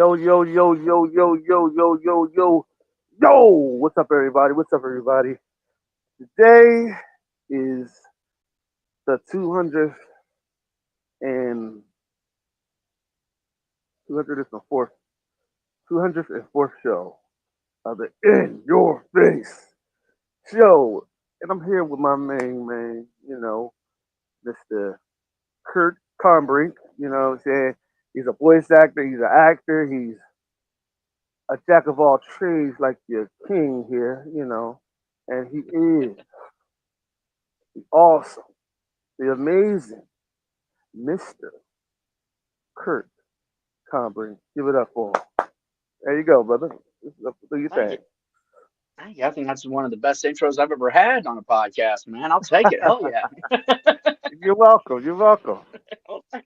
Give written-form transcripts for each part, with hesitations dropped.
Yo, yo, yo, yo, yo, yo, yo, yo, yo, yo. What's up, everybody? What's up, everybody? Today is the 200th and 204th 204th show of the In Your Face show. And I'm here with my main man, Mr. Curt Combrink. You know what I'm saying? He's a voice actor, he's an actor, he's a jack of all trades like your king here, and he is the awesome, the amazing Mr. Curt Combrink. Give it up for him. There you go, brother. Do your Thank you. thing. Thank you. I think that's one of the best intros I've ever had on a podcast, man. I'll take it. Hell yeah. You're welcome. You're welcome. Oh, thank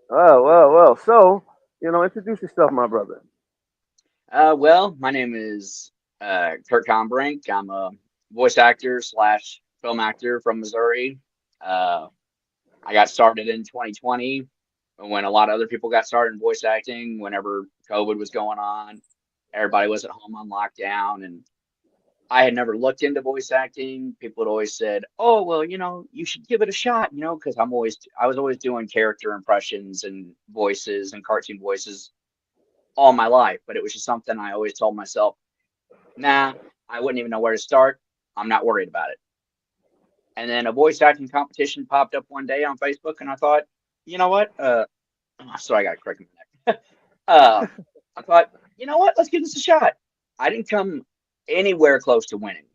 Well. So, introduce yourself, my brother. well, my name is Curt Combrink. I'm a voice actor slash film actor from Missouri. Uh, I got started in 2020 when a lot of other people got started in voice acting. Whenever COVID was going on, everybody was at home on lockdown, and I had never looked into voice acting. People had always said, "Oh, well, you should give it a shot," because I was always doing character impressions and voices and cartoon voices all my life, but it was just something I always told myself, "Nah, I wouldn't even know where to start. I'm not worried about it." And then a voice acting competition popped up one day on Facebook, and I thought, you know what? Sorry, I got a crick in my neck. uh, I thought, you know what? Let's give this a shot. I didn't come anywhere close to winning,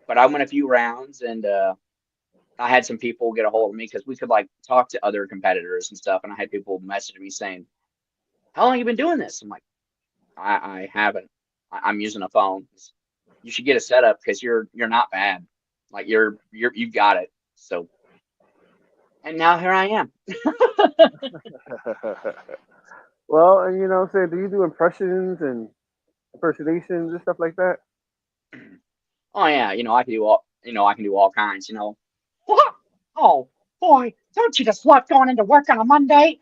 but I went a few rounds, and I had some people get a hold of me because we could like talk to other competitors and stuff. And I had people message me saying, "How long have you been doing this?" I'm like, I haven't. I'm using a phone. You should get a setup because you're not bad. Like you've got it. So and now here I am. Well, and what I'm saying, do you do impressions and impersonations and stuff like that? Oh yeah, I can do all kinds. Oh boy, don't you just love going into work on a Monday?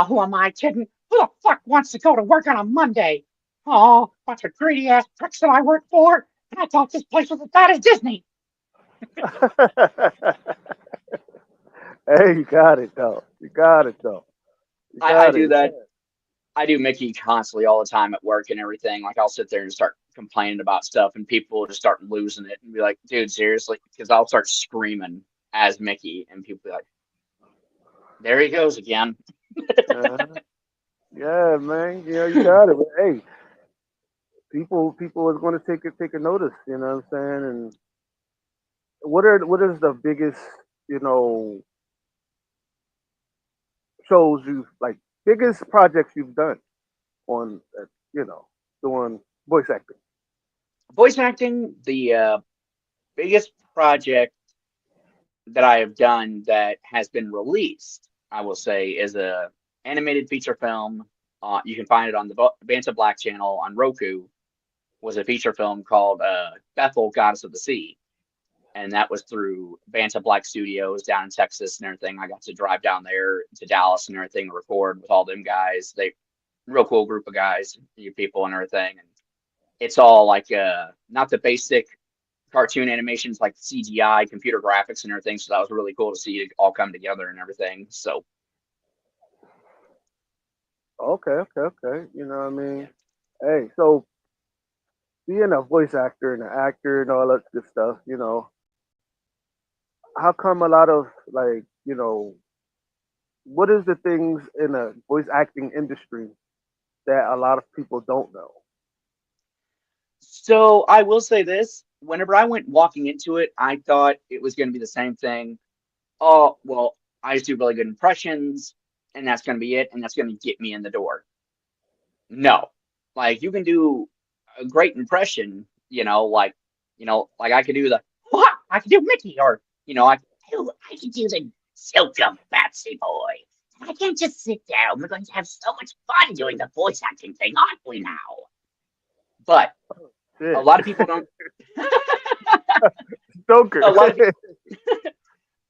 Who am I kidding? Who the fuck wants to go to work on a Monday? Oh, bunch of greedy ass pricks that I work for. And I thought this place was as bad as Disney. Hey, you got it though. You got it though. You I got do it. that. I do Mickey constantly all the time at work and everything. Like I'll sit there and start complaining about stuff, and people will just start losing it and be like, "Dude, seriously?" Because I'll start screaming as Mickey, and people be like, "There he goes again." Uh, yeah, man. You got it. But hey, people is going to take a notice. You know what I'm saying? And what is the biggest you know shows you've like biggest projects you've done on doing voice acting? Voice acting, the biggest project that I have done that has been released, I will say, is a animated feature film. You can find it on the Banta Black channel on Roku. Was a feature film called Bethel, Goddess of the Sea, and that was through Banta Black Studios down in Texas and everything. I got to drive down there to Dallas and everything, record with all them guys. They real cool group of guys, you people and everything. And it's all like not the basic cartoon animations like CGI, computer graphics and everything. So that was really cool to see it all come together and everything. So Okay. You know what I yeah. mean? Hey, so being a voice actor and an actor and all that good stuff, how come a lot of like, what is the things in the voice acting industry that a lot of people don't know? So I will say this. Whenever I went walking into it, I thought it was going to be the same thing. Oh, well, I just do really good impressions, and that's going to be it, and that's going to get me in the door. No, like you can do a great impression, like I could do the, I could do Mickey, or I could do the Silka Batsy Boy. I can't just sit down. We're going to have so much fun doing the voice acting thing, aren't we now? But a Shit. lot of people don't. Stoker. a lot of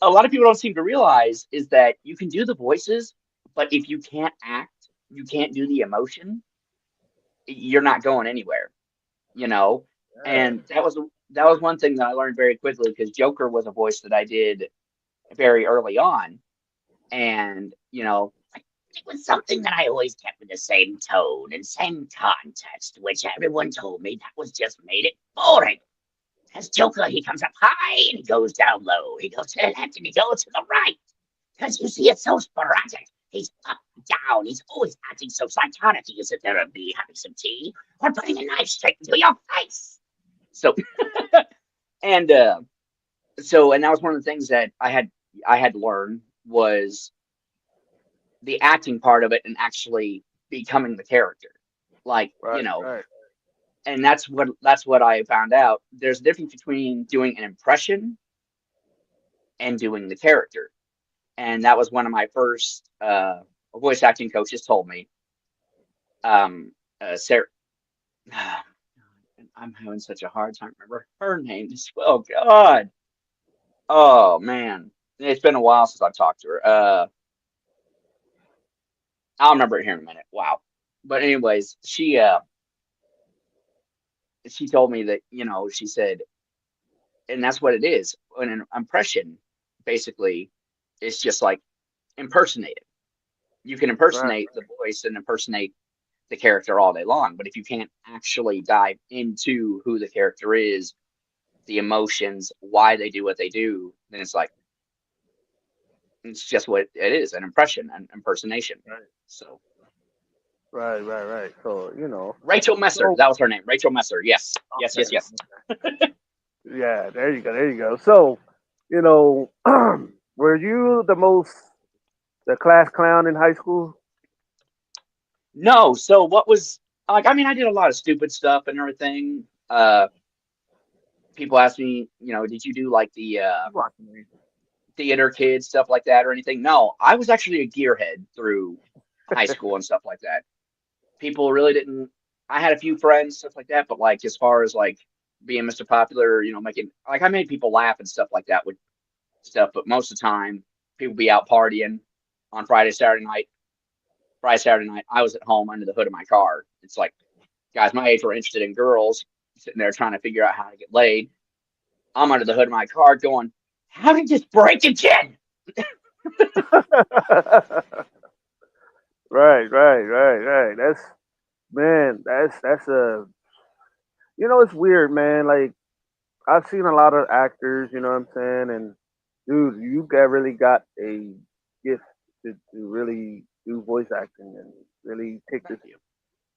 a lot of people don't seem to realize is that you can do the voices, But if you can't act, you can't do the emotion, you're not going anywhere, you know? Yeah. And that was one thing that I learned very quickly because Joker was a voice that I did very early on. And, it was something that I always kept with the same tone and same context, which everyone told me that was just made it boring. Because Joker, he comes up high and he goes down low. He goes to the left and he goes to the right. Because you see, it's so sporadic. He's up, down. He's always acting so psychotic. He is there and be having some tea or putting a knife straight into your face. So, and and that was one of the things that I had to learn was the acting part of it and actually becoming the character. Like, Right, right, and that's what I found out. There's a difference between doing an impression and doing the character. And that was one of my first voice acting coaches told me. Sarah, I'm having such a hard time remember her name. Oh God, oh man, it's been a while since I've talked to her. I'll remember it here in a minute. Wow. But anyways, she told me that she said, and that's what it is. An impression basically is just like impersonating. You can right. impersonate the voice and impersonate the character all day long, but if you can't actually dive into who the character is, the emotions, why they do what they do, then it's just what it is, an impression, an impersonation. Right, So right, right, right. So Rachel Messer, so that was her name. Rachel Messer. Yes. Yes, yes, okay, yes. yeah, there you go, there you go. So, you know, were you the class clown in high school? No, so what was like I mean, I did a lot of stupid stuff and everything. People ask me, did you do like the You watching me? theater kids stuff like that or anything? No, I was actually a gearhead through high school and stuff like that. People really didn't. I had a few friends, stuff like that, but like as far as like being Mr. Popular, making like I made people laugh and stuff like that with stuff, but most of the time people be out partying on Friday, Saturday night. I was at home under the hood of my car. It's like guys my age were interested in girls, sitting there trying to figure out how to get laid. I'm under the hood of my car going, how did this break again? Right, right, right, right. That's man. That's a. It's weird, man. Like I've seen a lot of actors. You know what I'm saying? And dude, you got really got a gift to really do voice acting and really take this Thank you.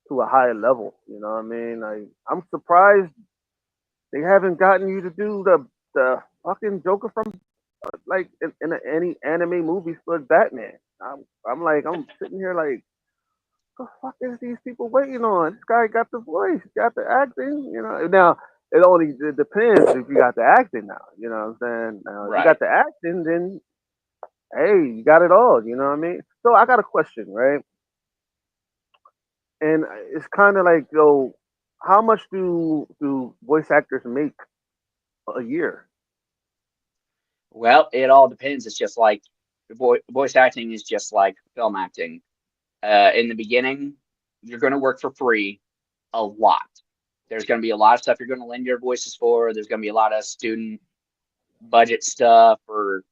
to a higher level. You know what I mean? Like I'm surprised they haven't gotten you to do the fucking Joker from like any anime movies for Batman. I'm sitting here like, the fuck is these people waiting on? This guy got the voice, got the acting. Now it depends if you got the acting now. You know what I'm saying? Now if you got Right. the acting, then hey, you got it all. You know what I mean? So I got a question, right? And it's kind of like, yo, how much do voice actors make a year? Well, it all depends. It's just like voice acting is just like film acting. In the beginning, you're going to work for free a lot. There's going to be a lot of stuff you're going to lend your voices for. There's going to be a lot of student budget stuff or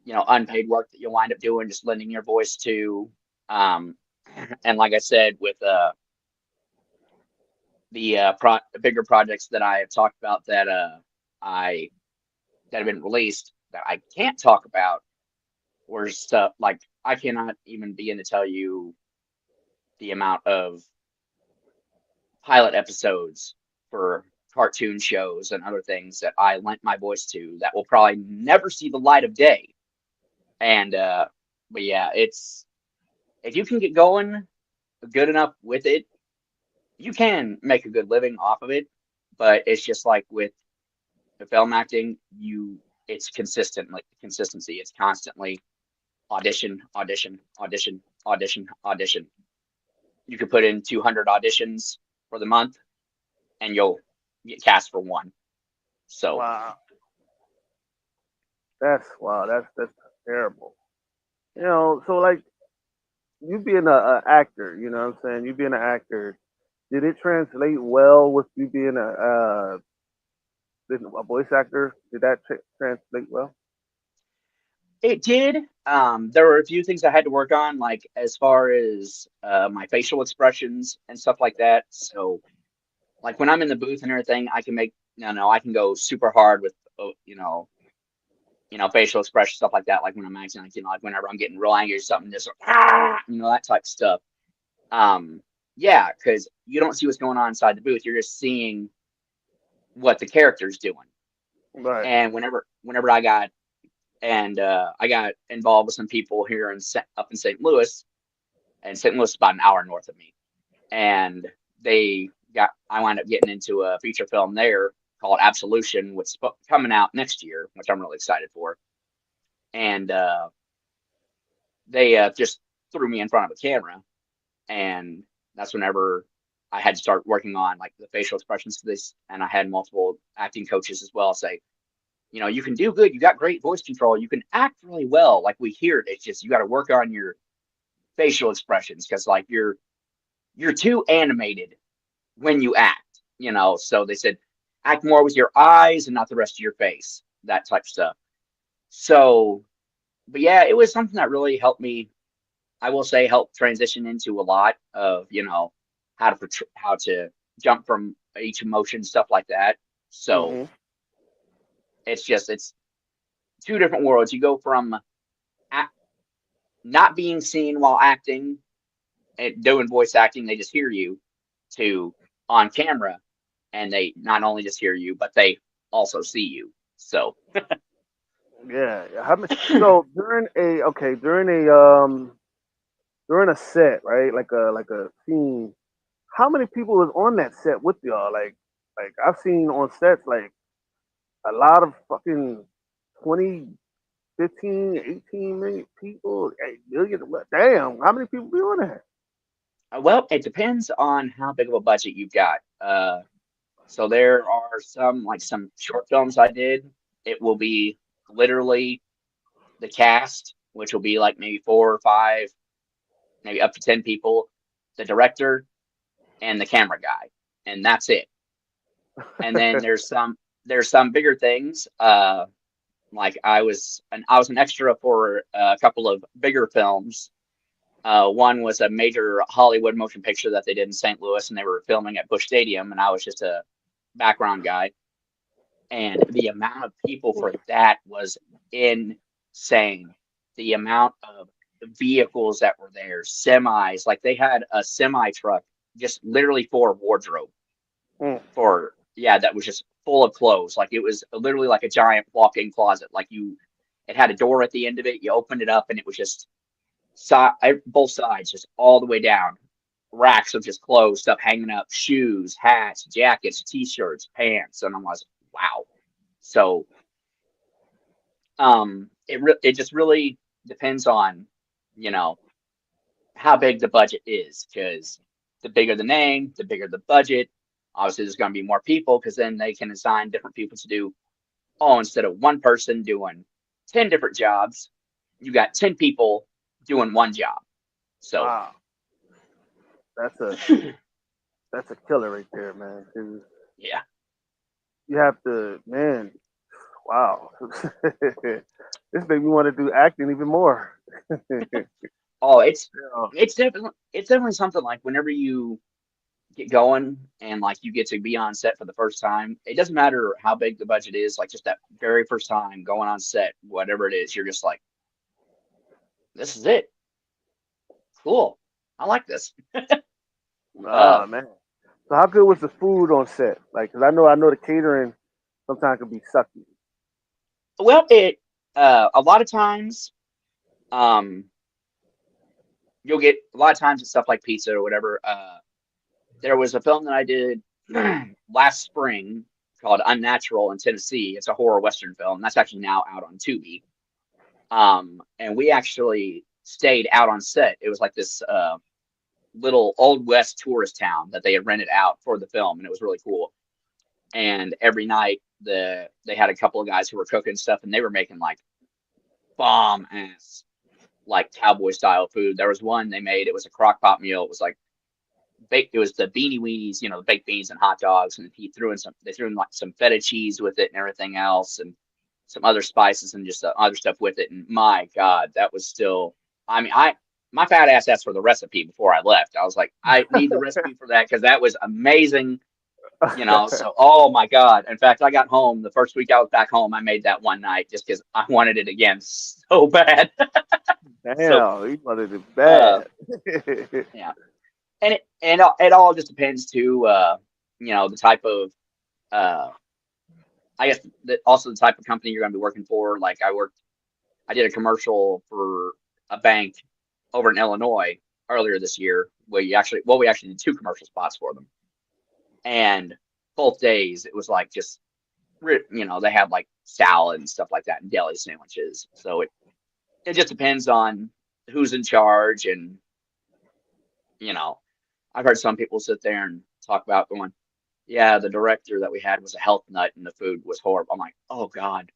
unpaid work that you'll wind up doing, just lending your voice to. Um, and like I said, with the bigger projects that I have talked about I that have been released that I can't talk about, were stuff like I cannot even begin to tell you the amount of pilot episodes for cartoon shows and other things that I lent my voice to that will probably never see the light of day. And but yeah, it's if you can get going good enough with it, you can make a good living off of it. But it's just like with the film acting, it's consistent, like consistency. It's constantly audition, audition, audition, audition, audition. You could put in 200 auditions for the month, and you'll get cast for one. So Wow, that's wow, that's terrible. So like you being a actor, you know what I'm saying? You being an actor, did it translate well with you being a voice actor? Did that translate well? It did. There were a few things I had to work on, like as far as my facial expressions and stuff like that. So, like when I'm in the booth and everything, I can make no, I can go super hard with facial expression stuff like that. Like when I'm acting, like like whenever I'm getting real angry or something, just that type of stuff. Um, yeah, because you don't see what's going on inside the booth. You're just seeing what the character's doing. Right. And whenever I got involved with some people here up in St. Louis, and St. Louis is about an hour north of me, and I wound up getting into a feature film there called Absolution, which is coming out next year, which I'm really excited for. And they just threw me in front of a camera, and that's whenever I had to start working on like the facial expressions for this, and I had multiple acting coaches as well say, you can do good. You got great voice control. You can act really well. Like we hear it. It's just you got to work on your facial expressions because like you're too animated when you act. So they said act more with your eyes and not the rest of your face, that type of stuff. So, but yeah, it was something that really helped me. I will say helped transition into a lot of how to jump from each emotion, stuff like that. So Hmm. it's two different worlds. You go from act, not being seen while acting and doing voice acting, they just hear you, to on camera, and they not only just hear you, but they also see you. So, Yeah. How many? So during a set, right? Like a scene. How many people was on that set with y'all? Like I've seen on sets like a lot of fucking 20, 15, 18 million people, 8 million. Damn, how many people be on that? well, it depends on how big of a budget you've got. So there are some short films I did. It will be literally the cast, which will be like maybe 4 or 5, maybe up to 10 people, the director and the camera guy, and that's it. And then there's some bigger things. Like I was an extra for a couple of bigger films. One was a major Hollywood motion picture that they did in St. Louis, and they were filming at Busch Stadium, and I was just a background guy. And the amount of people for that was insane. The amount of vehicles that were there, semis, like they had a semi truck just literally for wardrobe Mm. that was just full of clothes. Like it was literally like a giant walk-in closet. It had a door at the end of it. You opened it up, and it was just both sides, just all the way down. Racks of just clothes, stuff hanging up, shoes, hats, jackets, t-shirts, pants, and I'm like, wow. So, it just really depends on, you know, how big the budget is, because the bigger the name, the bigger the budget. Obviously, there's going to be more people because then they can assign different people to do. Oh, instead of one person doing 10 different jobs, you got 10 people doing one job. So, Wow, that's a that's a killer right there, man. 'Cause yeah. you have to, man. Wow, this made me want to do acting even more. Oh, Yeah. it's definitely something like whenever you get going and like you get to be on set for the first time, it doesn't matter how big the budget is, like just that very first time going on set, whatever it is, you're just like, this is it. Cool. I like this. Ah, Um, man. So how good was the food on set? Like, 'cause I know the catering sometimes can be sucky. well, it a lot of times, um, you'll get a lot of times it's stuff like pizza or whatever. There was a film that I did last spring called Unnatural in Tennessee. It's a horror western film. That's actually now out on Tubi. And we actually stayed out on set. It was like this little old west tourist town that they had rented out for the film, and it was really cool. And every night they had a couple of guys who were cooking stuff, and they were making like bomb ass like cowboy style food. There was one they made. It was a crock pot meal. It was like baked. It was the beanie weenies, the baked beans and hot dogs, and he threw in some. They threw in like some feta cheese with it and everything else, and some other spices and just other stuff with it. And my God, that was still. I mean, my fat ass asked for the recipe before I left. I was like, I need the recipe for that because that was amazing. So oh my God. In fact, I got home the first week I was back home. I made that one night just because I wanted it again so bad. So Damn, he wanted it uh, bad. yeah, and it all just depends too. The type of uh, I guess that also the type of company you're going to be working for. Like I did a commercial for a bank over in Illinois earlier this year. We actually did two commercial spots for them, and both days it was like just they had like salad and stuff like that and deli sandwiches. So it just depends on who's in charge, and you know I've heard some people sit there and talk about going, yeah, the director that we had was a health nut and the food was horrible. I'm like, oh God,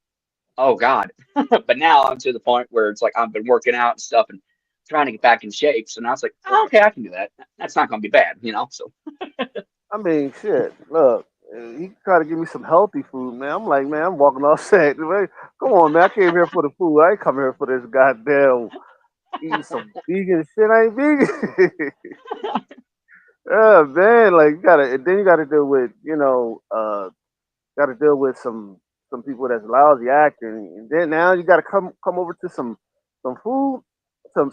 oh God. But now I'm to the point where it's like I've been working out and stuff and trying to get back in shape. So now it's like, oh, okay, I can do that. That's not going to be bad. So I mean, shit. Look, he try to give me some healthy food, man. I'm like, man, I'm walking off set. Man, come on, man. I came here for the food. I ain't come here for this goddamn eating some vegan shit. I ain't vegan. Oh man, like you gotta, and then you gotta deal with, gotta deal with some people that's lousy acting, and then now you gotta come over to some food, some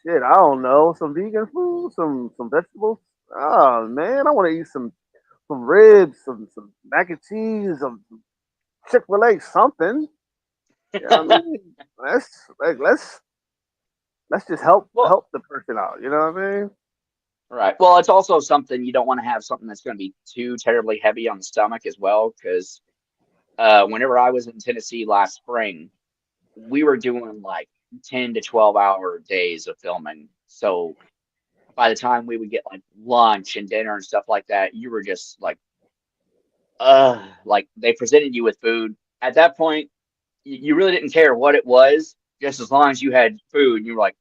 shit. I don't know, some vegan food, some vegetables. Oh man, I want to eat some ribs, some mac and cheese, some Chick-fil-A, something. You know what I mean? Let's just help well, help the person out. You know what I mean? right. Well, it's also something you don't want to have something that's going to be too terribly heavy on the stomach as well, because whenever I was in Tennessee last spring, we were doing like 10 to 12-hour days of filming. So by the time we would get like lunch and dinner and stuff like that, you were just like they presented you with food. At that point, you really didn't care what it was, just as long as you had food. You were like,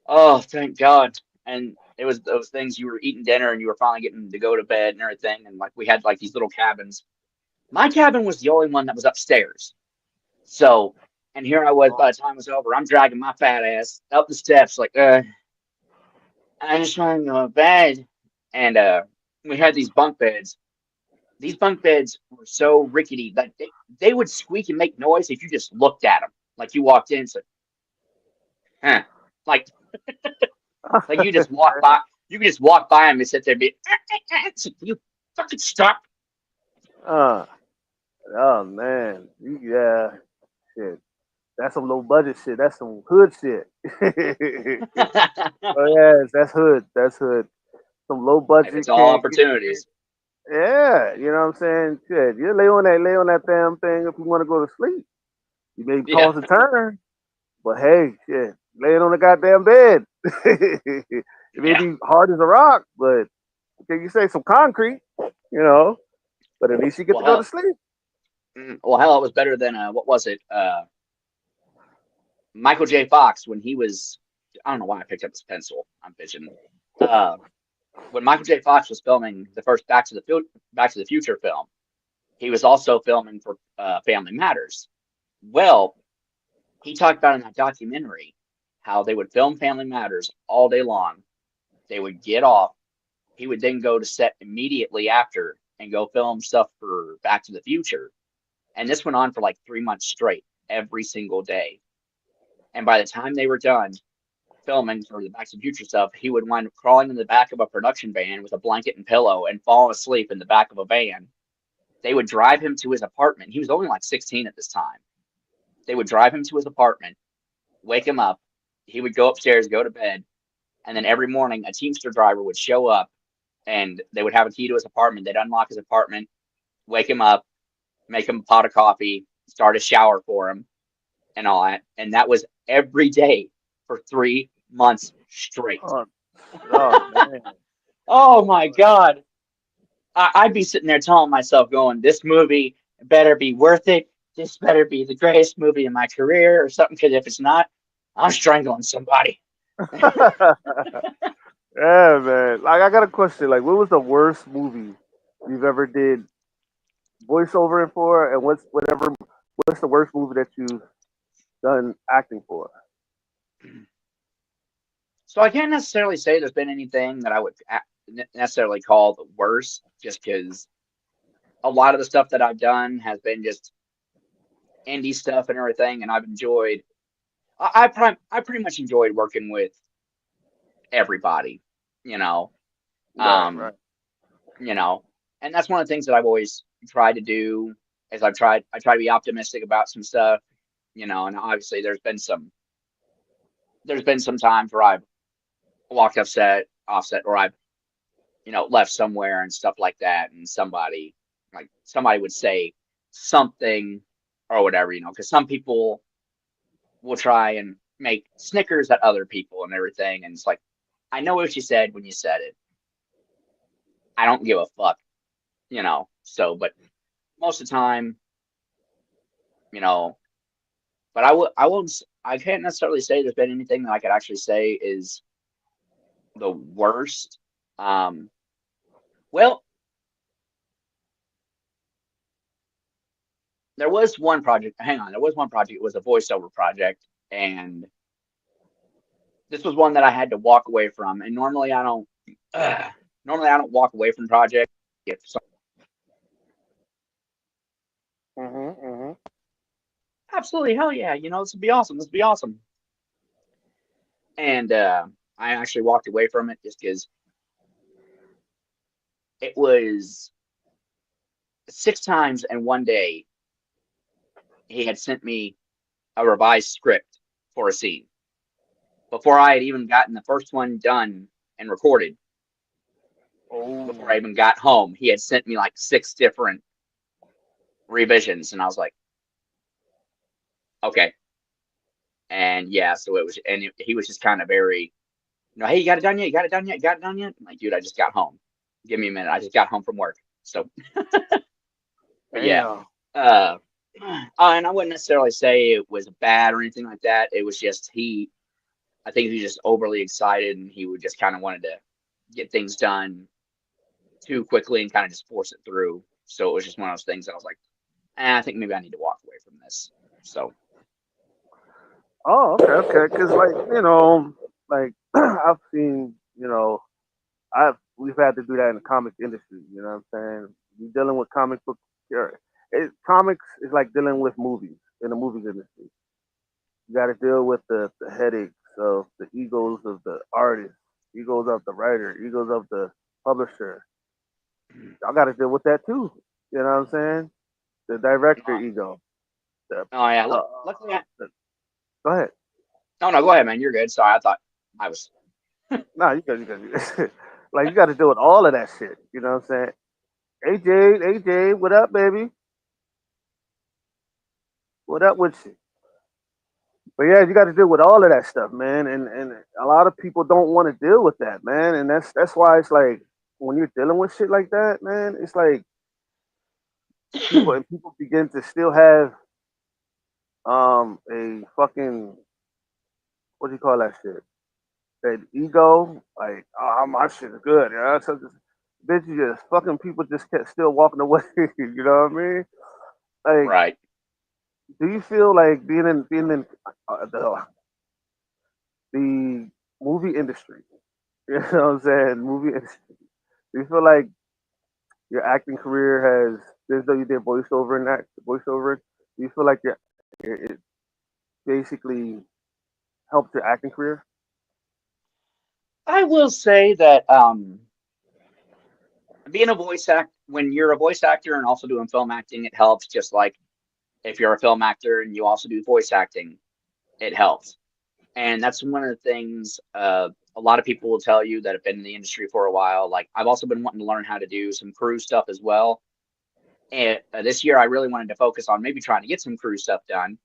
oh, thank God. And it was those things you were eating dinner and you were finally getting to go to bed and everything. And like we had like these little cabins. My cabin was the only one that was upstairs. So, and here I was by the time it was over, I'm dragging my fat ass up the steps, like, I just want to go to bed. And we had these bunk beds. These bunk beds were so rickety that they would squeak and make noise if you just looked at them. Like you walked in, so, huh. Like, like you just walk by, you can just walk by them and sit there and be, so you fucking stop. uh, oh man, yeah, shit. That's some low budget shit. That's some hood shit. Oh yes, that's hood. That's hood. Some low If budget it's all can't get. opportunities. Yeah, you know what I'm saying? Shit, you lay on that damn thing if you want to go to sleep. You may Yeah. toss and turn, but hey, shit, lay it on the goddamn bed. It may Yeah. be hard as a rock, but can you say some concrete? You know, but at least you get to Well, go to hell, sleep. it was better than what was it? Michael J. Fox when he was. I don't know why I picked up his pencil. I'm pitching. Uh, when Michael J. Fox was filming the first Back to the Future film, he was also filming for Family Matters. Well, he talked about in that documentary how they would film Family Matters all day long. They would get off. He would then go to set immediately after and go film stuff for Back to the Future. And this went on for like 3 months straight, every single day. And by the time they were done filming for the Back to the Future stuff, he would wind up crawling in the back of a production van with a blanket and pillow and fall asleep in the back of a van. They would drive him to his apartment. He was only like 16 at this time. They would drive him to his apartment, wake him up. He would go upstairs, go to bed, and then every morning a Teamster driver would show up and they would have a key to his apartment. They'd unlock his apartment, wake him up, make him a pot of coffee, start a shower for him, and all that. And that was every day for 3 months straight. Oh, oh man. Oh my God. I'd be sitting there telling myself, going, this movie better be worth it. this better be the greatest movie in my career or something. Because if it's not, I'm strangling somebody. Yeah, man. Like, I got a question. Like, what was the worst movie you've ever did voiceover for, and what's the worst movie that you've done acting for? So I can't necessarily say there's been anything that I would necessarily call the worst, just because a lot of the stuff that I've done has been just indie stuff and everything, and I've enjoyed. I pretty much enjoyed working with everybody, you know. Right, Um, right. you know, and that's one of the things that I've always tried to do is I try to be optimistic about some stuff, and obviously there's been some times where I've walked offset, or I've, left somewhere and stuff like that, and somebody would say something or whatever, because some people will try and make snickers at other people and everything, and it's like, I know what you said when you said it. I don't give a fuck, So, but most of the time, you know, but I can't necessarily say there's been anything that I could actually say is the worst. Um, well, there was one project. Hang on, there was one project. It was a voiceover project, and this was one that I had to walk away from. And normally I don't. Normally I don't walk away from projects if Mhm, mhm. absolutely hell yeah, this would be awesome. This would be awesome. And I actually walked away from it just because it was 6 times in one day he had sent me a revised script for a scene before I had even gotten the first one done and recorded. Before I Oh, even got home, he had sent me like 6 different revisions, and I was like, okay. And yeah, so he was just kind of very, hey, you got it done yet? You got it done yet? You got it done yet? I'm like, dude, I just got home. Give me a minute. I just got home from work. So, but yeah. damn. Uh, and I wouldn't necessarily say it was bad or anything like that. It was just I think he was just overly excited, and he would just kind of wanted to get things done too quickly and kind of just force it through. So it was just one of those things that I was like, I think maybe I need to walk away from this. So, Oh, okay, okay. Because, like, like I've seen, I've we've had to do that in the comic industry. You know what I'm saying? You dealing with comic book. Comics is like dealing with movies in the movies industry. You got to deal with the headaches of the egos of the artist, egos of the writer, egos of the publisher. I got to deal with that too. You know what I'm saying? The director uh, ego. The, oh yeah. the, Luckily, the Go ahead. no, no, go ahead, man. You're good. Sorry, I thought I was. No, you got you got you. Like, you got to deal with all of that shit. You know what I'm saying? AJ, what up, baby? What up with you? But yeah, you got to deal with all of that stuff, man. And a lot of people don't want to deal with that, man. And that's why it's like when you're dealing with shit like that, man, it's like people begin to still have a fucking, what do you call that shit? That ego, like, oh, my shit is good, you know. So just, bitch, you just fucking people just kept still walking away. You know what I mean? Like, Right. do you feel like being in the movie industry? You know what I'm saying? Movie industry. Do you feel like your acting career has, as though you did voiceover? Do you feel like it basically helped your acting career? I will say that being a voice act when you're a voice actor and also doing film acting, it helps. Just like if you're a film actor and you also do voice acting, it helps. And that's one of the things a lot of people will tell you that have been in the industry for a while. Like I've also been wanting to learn how to do some crew stuff as well. And this year, I really wanted to focus on maybe trying to get some crew stuff done.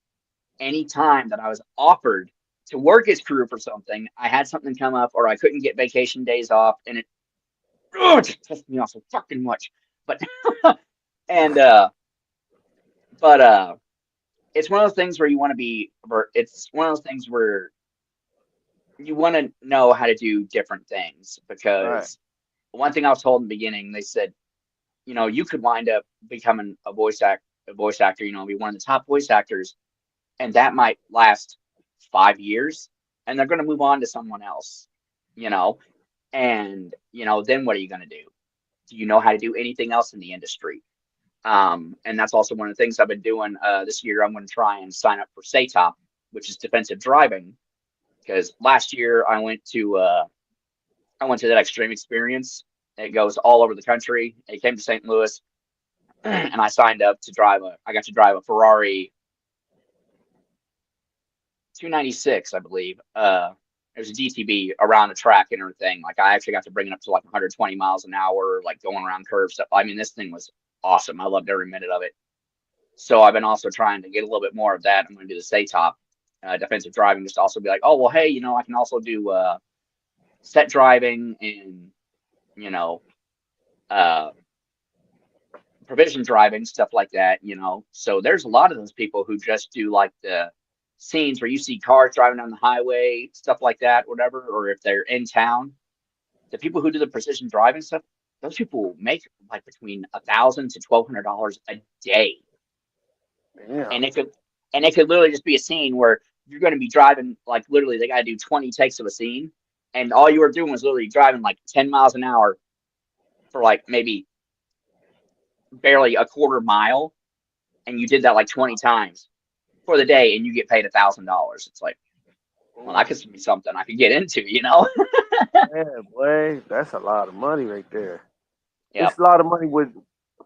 Anytime that I was offered to work as crew for something, I had something come up or I couldn't get vacation days off, and it just pissed me off so fucking much. But and but it's one of those things where you want to be, or it's one of those things where you want to know how to do different things Right. because one thing I was told in the beginning, they said, you could wind up becoming a voice actor, be one of the top voice actors, and that might last 5 years, and they're going to move on to someone else, you know, and then what are you going to do? Do you know how to do anything else in the industry? And that's also one of the things I've been doing this year. I'm going to try and sign up for SATOP, which is defensive driving, because last year I went to that extreme experience. It goes all over the country. It came to St. Louis, and I signed up to drive a. I got to drive a Ferrari 296, I believe. It was a DTB around the track and everything. Like I actually got to bring it up to like 120 miles an hour, like going around curves stuff. I mean, this thing was awesome. I loved every minute of it. So I've been also trying to get a little bit more of that. I'm going to do the SATOP, defensive driving, just to also be like, oh well, hey, I can also do set driving and you know uh, provision driving, stuff like that. So there's a lot of those people who just do like the scenes where you see cars driving down the highway, stuff like that, whatever, or if they're in town. The people who do the precision driving stuff, those people make like between $1,000 to $1,200 a day. Damn. And it could literally just be a scene where you're going to be driving like literally they got to do 20 takes of a scene, and all you were doing was literally driving like 10 miles an hour for like maybe barely a quarter mile, and you did that like 20 times for the day, and you get paid $1,000. It's like, well, that Ooh, could be something I could get into. yeah, boy, that's a lot of money right there. Yep. It's a lot of money with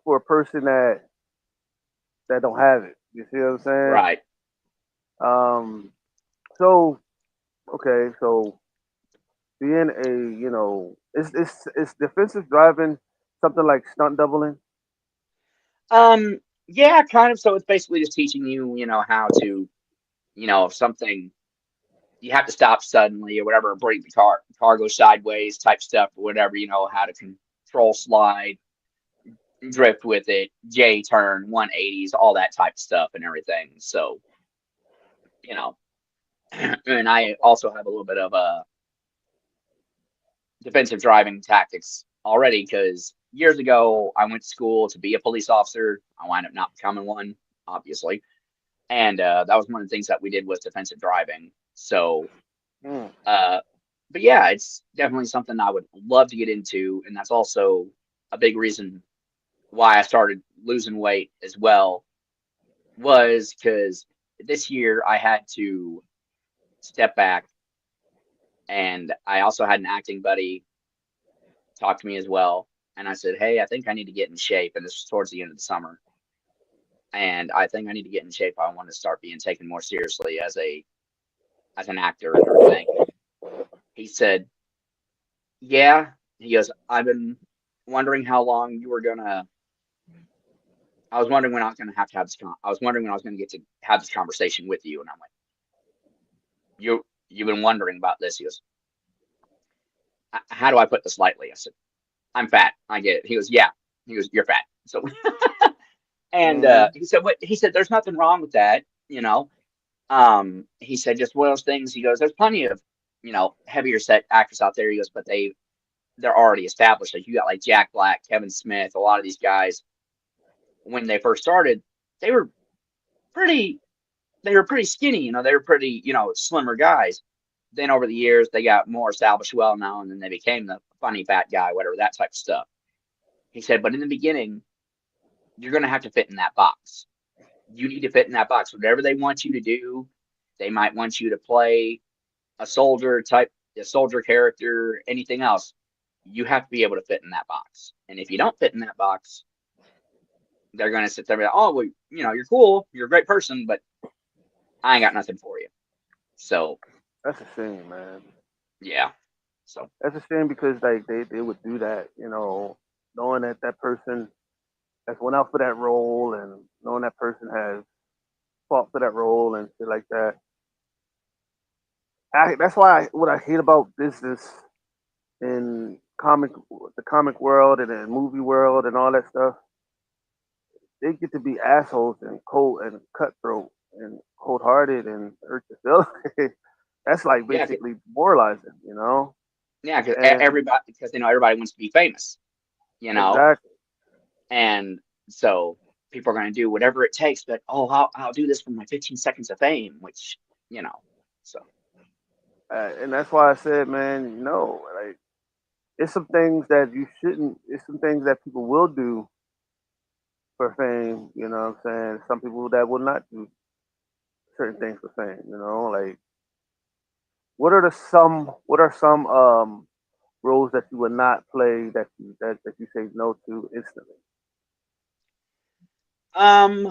for a person that don't have it. You see what I'm saying? Right. So okay, so being a it's defensive driving something like stunt doubling. Yeah, kind of. So it's basically just teaching you, how to, if something you have to stop suddenly or whatever, break the car goes sideways type stuff or whatever, how to control slide, drift with it, J turn, 180s, all that type of stuff and everything. So, you know, and I also have a little bit of defensive driving tactics already because years ago I went to school to be a police officer. I wound up not becoming one, obviously. And that was one of the things that we did was defensive driving. So, Mm. uh, but yeah, it's definitely something I would love to get into, and that's also a big reason why I started losing weight as well was because this year I had to step back, and I also had an acting buddy talk to me as well, and I said, "Hey, I think I need to get in shape," and this was towards the end of the summer, and I think I need to get in shape. I want to start being taken more seriously as an actor and everything. He said, "Yeah." He goes, "I've been wondering how long you were gonna. I was wondering when I was gonna have to have this. I was wondering when I was gonna get to have this conversation with you." And I'm like, You've been wondering about this." He goes, "How do I put this lightly?" I said, "I'm fat. I get it." He goes, "Yeah." He goes, "You're fat." So, and Mm-hmm. he said, "What?" He said, "There's nothing wrong with that. He said, just one of those things." He goes, "There's plenty of heavier set actors out there." He goes, "But they're already established. Like you got like Jack Black, Kevin Smith, a lot of these guys when they first started, they were pretty they were pretty skinny, they were pretty, slimmer guys. Then over the years they got more established, well known, and then they became the funny fat guy, whatever, that type of stuff." He said, "But in the beginning, you're gonna have to fit in that box. You need to fit in that box. Whatever they want you to do, they might want you to play a soldier type, a soldier character, anything else. You have to be able to fit in that box. And if you don't fit in that box, they're gonna sit there and be like, oh well, you're cool, you're a great person, but I ain't got nothing for you." So That's a shame, man. yeah. So That's a shame because like they would do that, knowing that that person has went out for that role and knowing that person has fought for that role and shit like that. That's why what I hate about business in the comic world and the movie world and all that stuff. They get to be assholes and cold and cutthroat, and cold hearted and hurt your feelings. That's like Yeah, basically demoralizing, you know? yeah, because And everybody, because everybody wants to be famous, you know, exactly. and so people are going to do whatever it takes. But oh, I'll do this for my 15 seconds of fame, which you know, so And that's why I said, man, like it's some things that you shouldn't. It's some things that people will do for fame. You know what I'm saying? Some people that will not do certain things for fame. Like what are some roles that you would not play that you say no to instantly? um,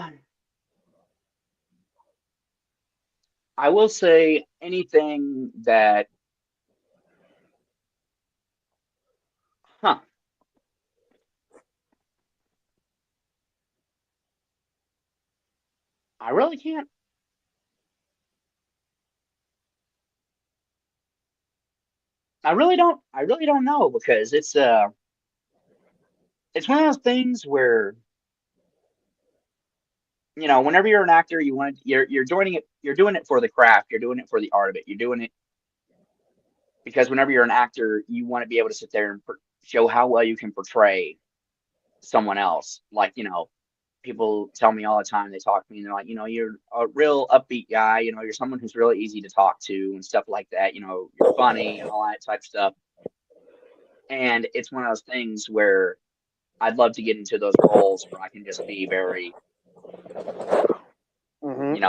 I will say anything that, huh? I really can't. I really don't. I really don't know because it's one of those things where whenever you're an actor, you're joining it. You're doing it for the craft. You're doing it for the art of it. You're doing it because whenever you're an actor, you want to be able to sit there and show how well you can portray someone else. Like, people tell me all the time, they talk to me and they're like, you're a real upbeat guy, you're someone who's really easy to talk to and stuff like that, you're funny and all that type of stuff. And it's one of those things where I'd love to get into those roles where I can just be very,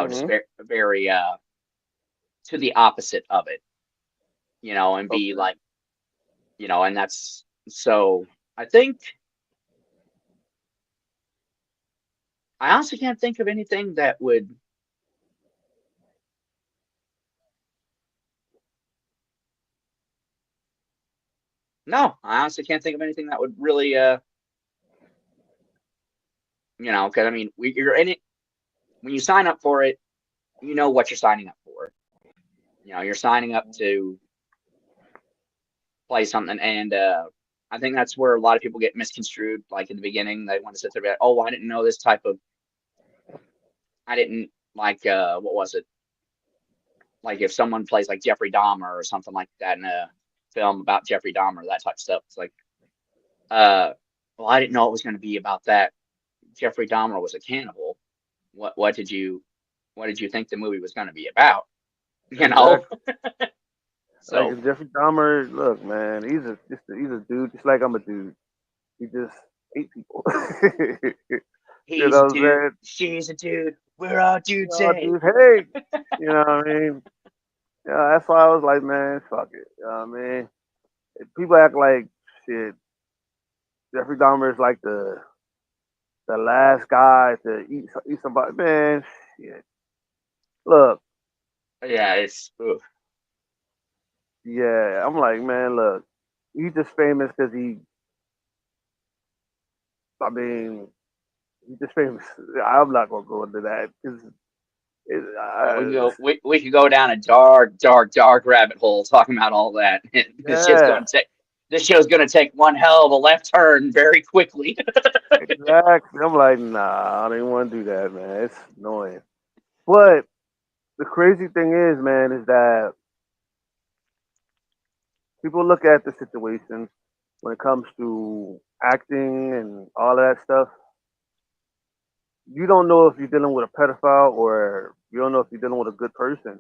just Mm-hmm. very to the opposite of it, and be Okay. like, and that's so I think I honestly can't think of anything that would. No, I honestly can't think of anything that would really, because I mean, you're in it when you sign up for it, you know what you're signing up for. You're signing up to play something, and I think that's where a lot of people get misconstrued. Like in the beginning, they want to sit there and be like, "Oh, I didn't know this type of, I didn't like, what was it? Like if someone plays like Jeffrey Dahmer or something like that in a film about Jeffrey Dahmer, that type of stuff. It's like, uh, well, I didn't know it was going to be about that. Jeffrey Dahmer was a cannibal. What did you think the movie was going to be about? You know, Exactly. Like so Jeffrey Dahmer, look, man, he's a dude just like I'm a dude. He just ate people. You he's a know what I'm dude, saying? she's a dude, we're all dudes, Oh, hey. dude, hey, you know what I mean? Yeah, that's why I was like, man, fuck it. You know what I mean? People act like shit. Jeffrey Dahmer is like the last guy to eat somebody. Man, shit. Look, Yeah, it's oof. yeah, I'm like, man, look, he's just famous because I mean, he's just famous. I'm not gonna go into that because it, Oh, we could go down a dark, dark, dark rabbit hole talking about all that. yeah, This show's gonna take one hell of a left turn very quickly. exactly. I'm like, nah, I don't even want to do that, man. It's annoying. But the crazy thing is, man, is that people look at the situation when it comes to acting and all of that stuff. You don't know if you're dealing with a pedophile or you don't know if you're dealing with a good person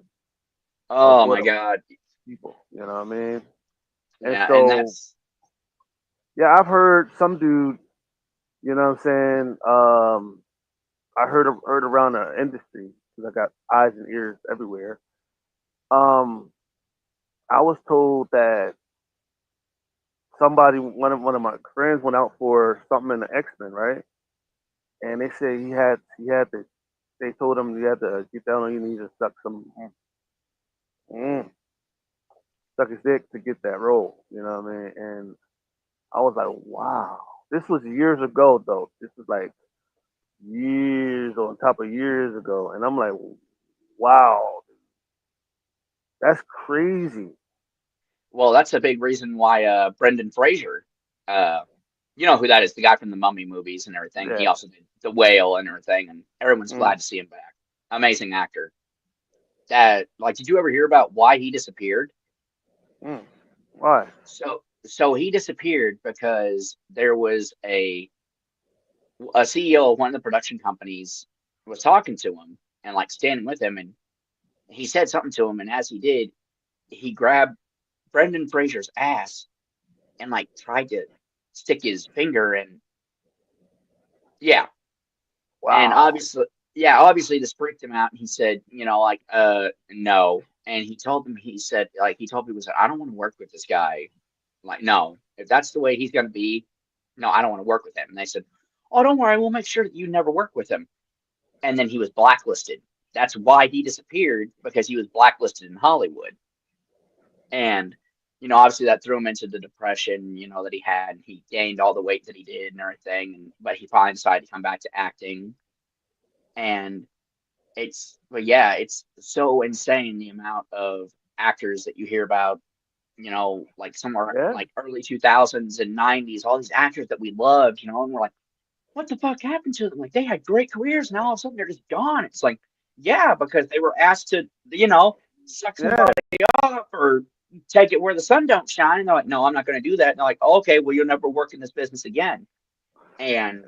or Oh what my God. people. You know what I mean? And Yeah, and so, that's yeah, I've heard some dude. You know what I'm saying? I heard around the industry because I got eyes and ears everywhere. Um, I was told that one of my friends went out for something in the X Men, right? And they said he had to. They told him you had to get down on your knees and mm, suck his dick to get that role. You know what I mean? And I was like, wow. This was years ago, though. This was like years on top of years ago, and I'm like, wow, that's crazy. well, that's a big reason why Brendan Fraser, uh, you know who that is, the guy from the Mummy movies and everything. He Yeah. also did The Whale and everything, and everyone's Mm. glad to see him back. amazing actor. That like, did you ever hear about why he disappeared? Mm. Why? So he disappeared because there was a CEO of one of the production companies was talking to him and like standing with him, and he said something to him, and as he did, he grabbed Brendan Fraser's ass and like tried to stick his finger in. Yeah, and Wow. obviously this freaked him out, and he said, like, no. And he told him, he told people, I don't want to work with this guy. Like, no, if that's the way he's going to be, no, I don't want to work with him. And they said, oh, don't worry, we'll make sure that you never work with him. And then he was blacklisted. That's why he disappeared, because he was blacklisted in Hollywood. And, obviously that threw him into the depression, that he had. He gained all the weight that he did and everything. But he finally decided to come back to acting. And but yeah, it's so insane the amount of actors that you hear about, like somewhere Yeah. like early 2000s and 90s, all these actors that we loved, and we're like, what the fuck happened to them? Like, they had great careers, and all of a sudden they're just gone. It's like, yeah, because they were asked to, suck Yeah. somebody off or take it where the sun don't shine. And they're like, no, I'm not going to do that. And they're like, oh, okay, well, you'll never work in this business again. And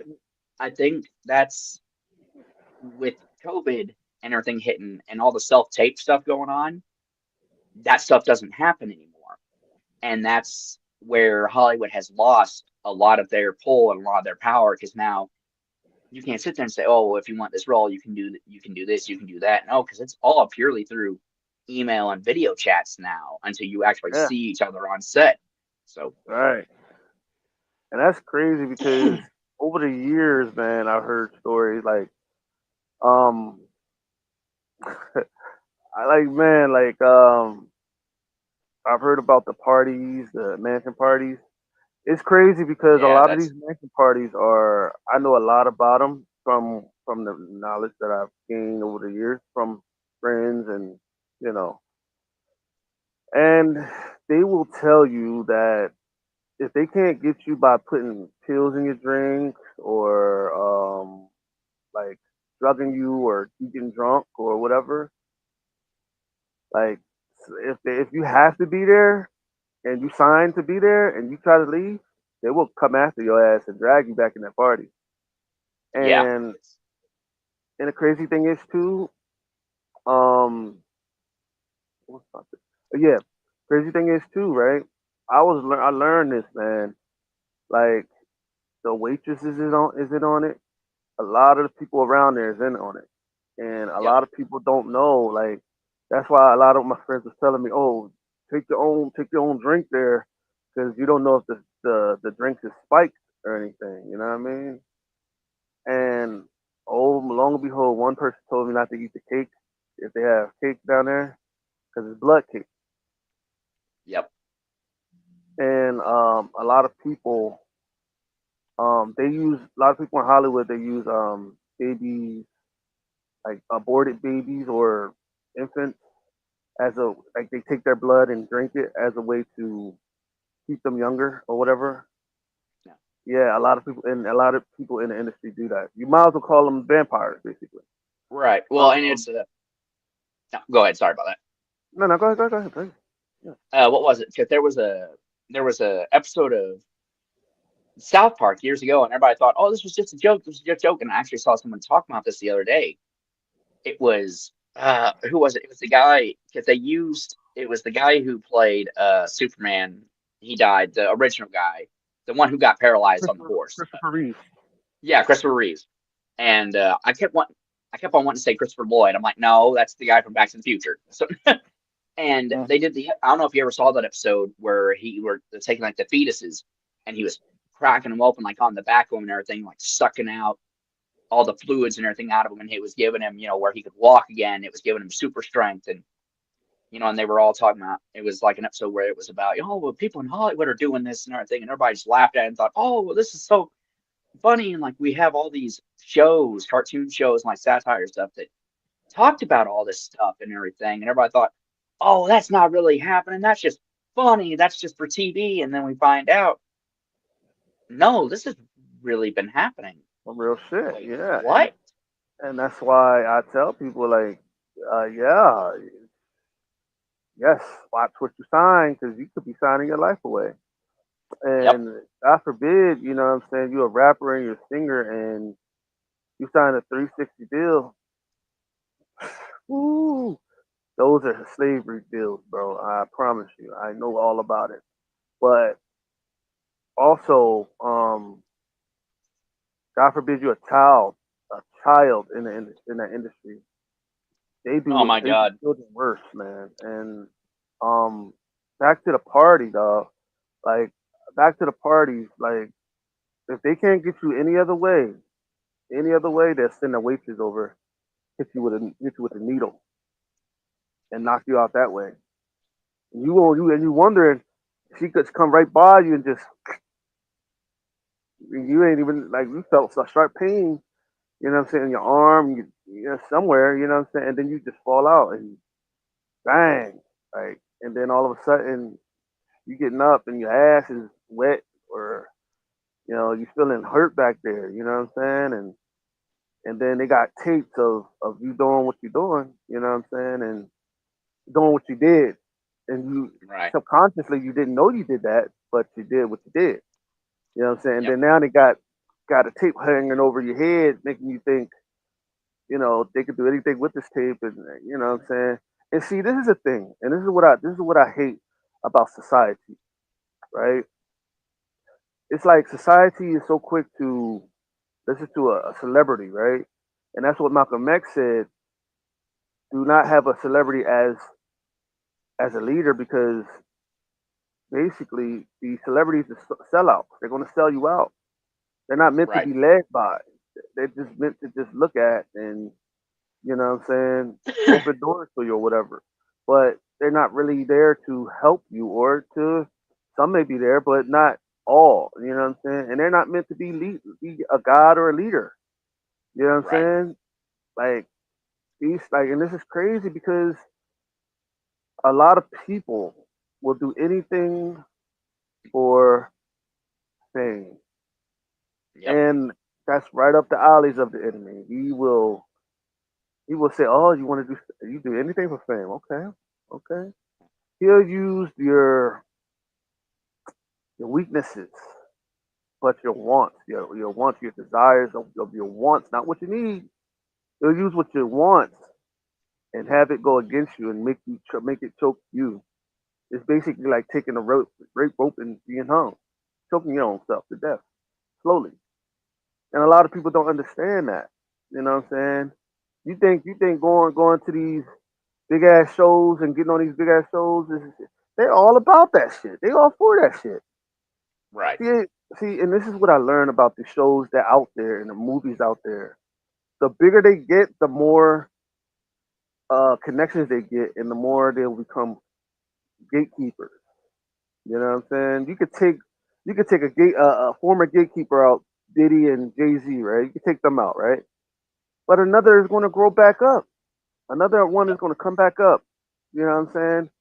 I think that's with COVID and everything hitting and all the self-tape stuff going on, that stuff doesn't happen anymore. And that's where Hollywood has lost a lot of their pull and a lot of their power, because now you can't sit there and say, "Oh, well, if you want this role, you can do this, you can do that." No, because it's all purely through email and video chats now until you actually Yeah. see each other on set. So, Right. And that's crazy because over the years, man, I've heard stories like, um, I like, man, like, I've heard about the parties, the mansion parties. It's crazy because a yeah, lot of these that's mansion parties are. I know a lot about them from the knowledge that I've gained over the years from friends and you know, and they will tell you that if they can't get you by putting pills in your drink or like drugging you or you getting drunk or whatever, like if you have to be there and you sign to be there and you try to leave, they will come after your ass and drag you back in that party. yeah, And the crazy thing is too, um, what's about this? Yeah, crazy thing is too, right? I learned this, man. Like the waitresses is it on it. A lot of the people around there is in on it, and a yep, lot of people don't know. Like that's why a lot of my friends was telling me, "Oh, take your own drink there, because you don't know if the drink is spiked or anything." You know what I mean? And oh, long and behold, one person told me not to eat the cake if they have cake down there because it's blood cake. yep, And a lot of people, they use a lot of people in Hollywood. They use babies like aborted babies or infants as a like they take their blood and drink it as a way to keep them younger or whatever. yeah, Yeah, a lot of people in the industry do that. You might as well call them vampires, basically. right. Well, and Um, it's no, go ahead. Sorry about that. no, no, go ahead, please. Yeah. What was it? Because there was a episode of South Park years ago, and everybody thought, "Oh, this was just a joke. This was just a joke." And I actually saw someone talk about this the other day. It was who was it? It was the guy, because it was the guy who played Superman. He died, the original guy, the one who got paralyzed on the horse. Christopher Reeve. Yeah, Christopher Reeves. And I kept on wanting to say Christopher Lloyd. I'm like, no, that's the guy from Back to the Future. So, and they Mm-hmm. did I don't know if you ever saw that episode where he were taking like the fetuses, and he was cracking them open like on the back of them and everything, like sucking out all the fluids and everything out of him, and it was giving him, where he could walk again. It was giving him super strength, and and they were all talking about. It was like an episode where it was about, oh, well, people in Hollywood are doing this and everything, and everybody just laughed at it and thought, oh, well, this is so funny, and like we have all these shows, cartoon shows, and like satire stuff that talked about all this stuff and everything, and everybody thought, oh, that's not really happening. That's just funny. That's just for TV, and then we find out, no, this has really been happening. Some real shit. Wait, Yeah, and what? And that's why I tell people like, yeah, yes, watch what you sign because you could be signing your life away. Yep. And God forbid, you know what I'm saying, you're a rapper and you're a singer and you sign a 360 deal. Woo, those are slavery deals, bro. I promise you. I know all about it. But also, God forbid you're a child in in that industry. Oh my They do God. children worse, man. And um, back to the party, dog. Like back to the parties. Like if they can't get you any other way, they'll send a waitress over, hit you with a needle, and knock you out that way. And you wondering she could come right by you and just you ain't even like you felt a sharp pain. You know what I'm saying? In your arm, somewhere. You know what I'm saying? And then you just fall out and bang, like, and then all of a sudden you getting up and your ass is wet or you feeling hurt back there. You know what I'm saying? And then they got tapes of you doing what you're doing. You know what I'm saying? And doing what you did, and you Right. subconsciously you didn't know you did that, but you did what you did. You know what I'm saying? And Yep. then now they got a tape hanging over your head, making you think they could do anything with this tape, and you know what I'm saying. And see, this is the thing, and this is what I hate about society, right? It's like society is so quick to listen to a celebrity, right? And that's what Malcolm X said: do not have a celebrity as a leader because basically the celebrities are sellouts. They're going to sell you out. They're not meant to Right. be led by. They're just meant to just look at and what I'm saying, open doors for you or whatever. But they're not really there to help you or to some may be there, but not all. You know what I'm saying? And they're not meant to be a god or a leader. You know what I'm Right. saying? Like these like and this is crazy because a lot of people will do anything for fame. Yep. And that's right up the alleys of the enemy. He will say, "Oh, you do anything for fame? Okay, okay." He'll use your weaknesses, but your wants, your desires of your wants, not what you need. He'll use what you want and have it go against you and make it choke you. It's basically like taking a rape rope and being hung, choking your own self to death slowly. And a lot of people don't understand that. You know what I'm saying? You think going to these big ass shows and getting on these big ass shows is they're all about that shit. They all for that shit. Right. See, and this is what I learned about the shows that out there and the movies out there. The bigger they get, the more connections they get, and the more they'll become gatekeepers. You know what I'm saying? You could take a former gatekeeper out, Diddy and Jay Z, right? You could take them out, right? But another is going to grow back up. Another one is Yep. going to come back up. You know what I'm saying?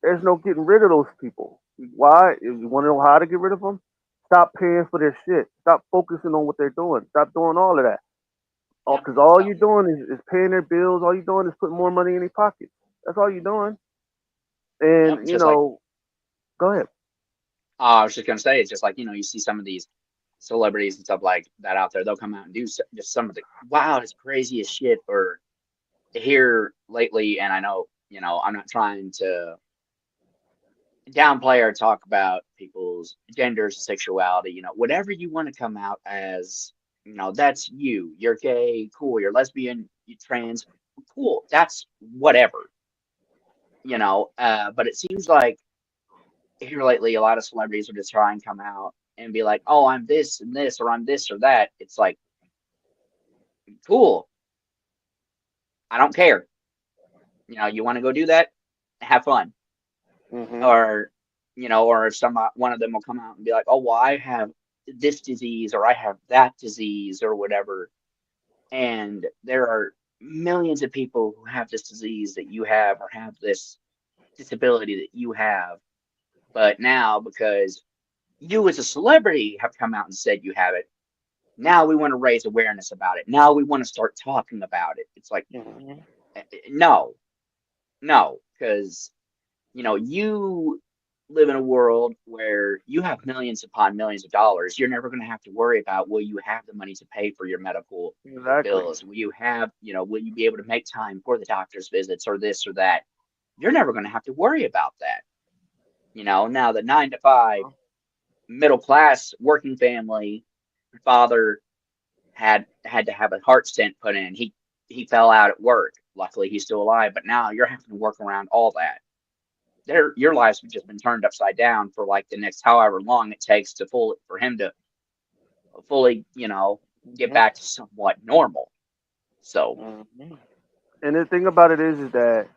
There's no getting rid of those people. Why? If you want to know how to get rid of them, stop paying for their shit. Stop focusing on what they're doing. Stop doing all of that. Oh, Yep. because all So you're doing is paying their bills. All you're doing is putting more money in their pockets. That's all you're doing. yep. And Just like go ahead. I was just gonna say, it's just like you see some of these celebrities and stuff like that out there. They'll come out and do just some of the wildest, craziest shit. Or here lately, and I know I'm not trying to downplay or talk about people's genders, sexuality, whatever you want to come out as, that's you. You're gay, cool. You're lesbian, you trans, cool. That's whatever, But it seems like here lately, a lot of celebrities are just trying to come out and be like, oh, I'm this and this, or I'm this or that. It's like, cool. I don't care. You want to go do that? Have fun. Hmm. Or or some one of them will come out and be like, oh well, I have this disease or I have that disease or whatever, and there are millions of people who have this disease that you have or have this disability that you have, but now because you as a celebrity have come out and said you have it, Now we want to raise awareness about it. Now we want to start talking about it. It's like, Mhm. no, no, because you live in a world where you have millions upon millions of dollars. You're never going to have to worry about, will you have the money to pay for your medical Exactly. bills? Will you have, will you be able to make time for the doctor's visits or this or that? You're never going to have to worry about that. Now the 9 to 5 middle class working family father had to have a heart stent put in. He fell out at work. Luckily, he's still alive. But now you're having to work around all that. Your lives have just been turned upside down for like the next however long it takes for him to fully, get Mhm. back to somewhat normal. So, Mhm. And the thing about it is that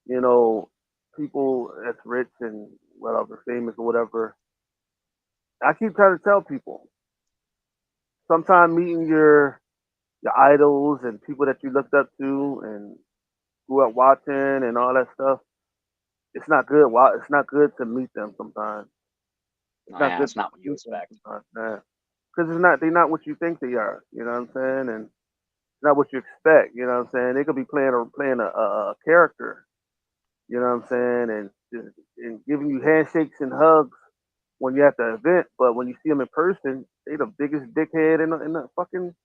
you know people that's rich and whatever, famous or whatever. I keep trying to tell people. Sometimes meeting your idols and people that you looked up to and grew up watching and all that stuff. It's not good. It's not good to meet them sometimes. It's not yeah, good it's not what to you meet them expect. sometimes, man. Because it's not they're not what you think they are. You know what I'm saying? And it's not what you expect. You know what I'm saying? They could be playing a character. You know what I'm saying? And giving you handshakes and hugs when you're at the event, but when you see them in person, they the biggest dickhead in the fucking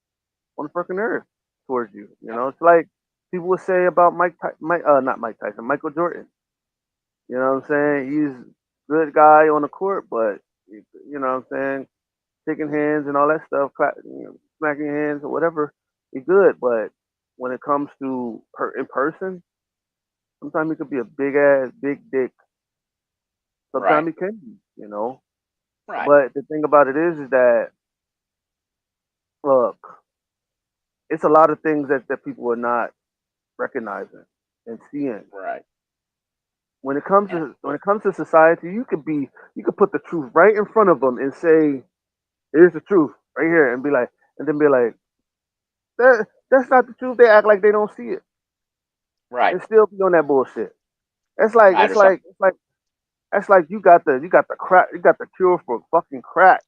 on the fucking earth towards you. You Yep. know, it's like people would say about not Mike Tyson, Michael Jordan. You know what I'm saying? He's a good guy on the court, but you know what I'm saying, shaking hands and all that stuff, smacking hands or whatever, he's good. But when it comes to in person, sometimes he could be a big ass, big dick. Right. Sometimes he can be, you know. Right. But the thing about it is that look, it's a lot of things that people are not recognizing and seeing. Right. And When it comes to society, you could put the truth right in front of them and say, "Here's the truth right here," and be like, and then be like, That's not the truth." They act like they don't see it right. and still be on that bullshit. Right. Or something. That's like you got the cure for fucking crack.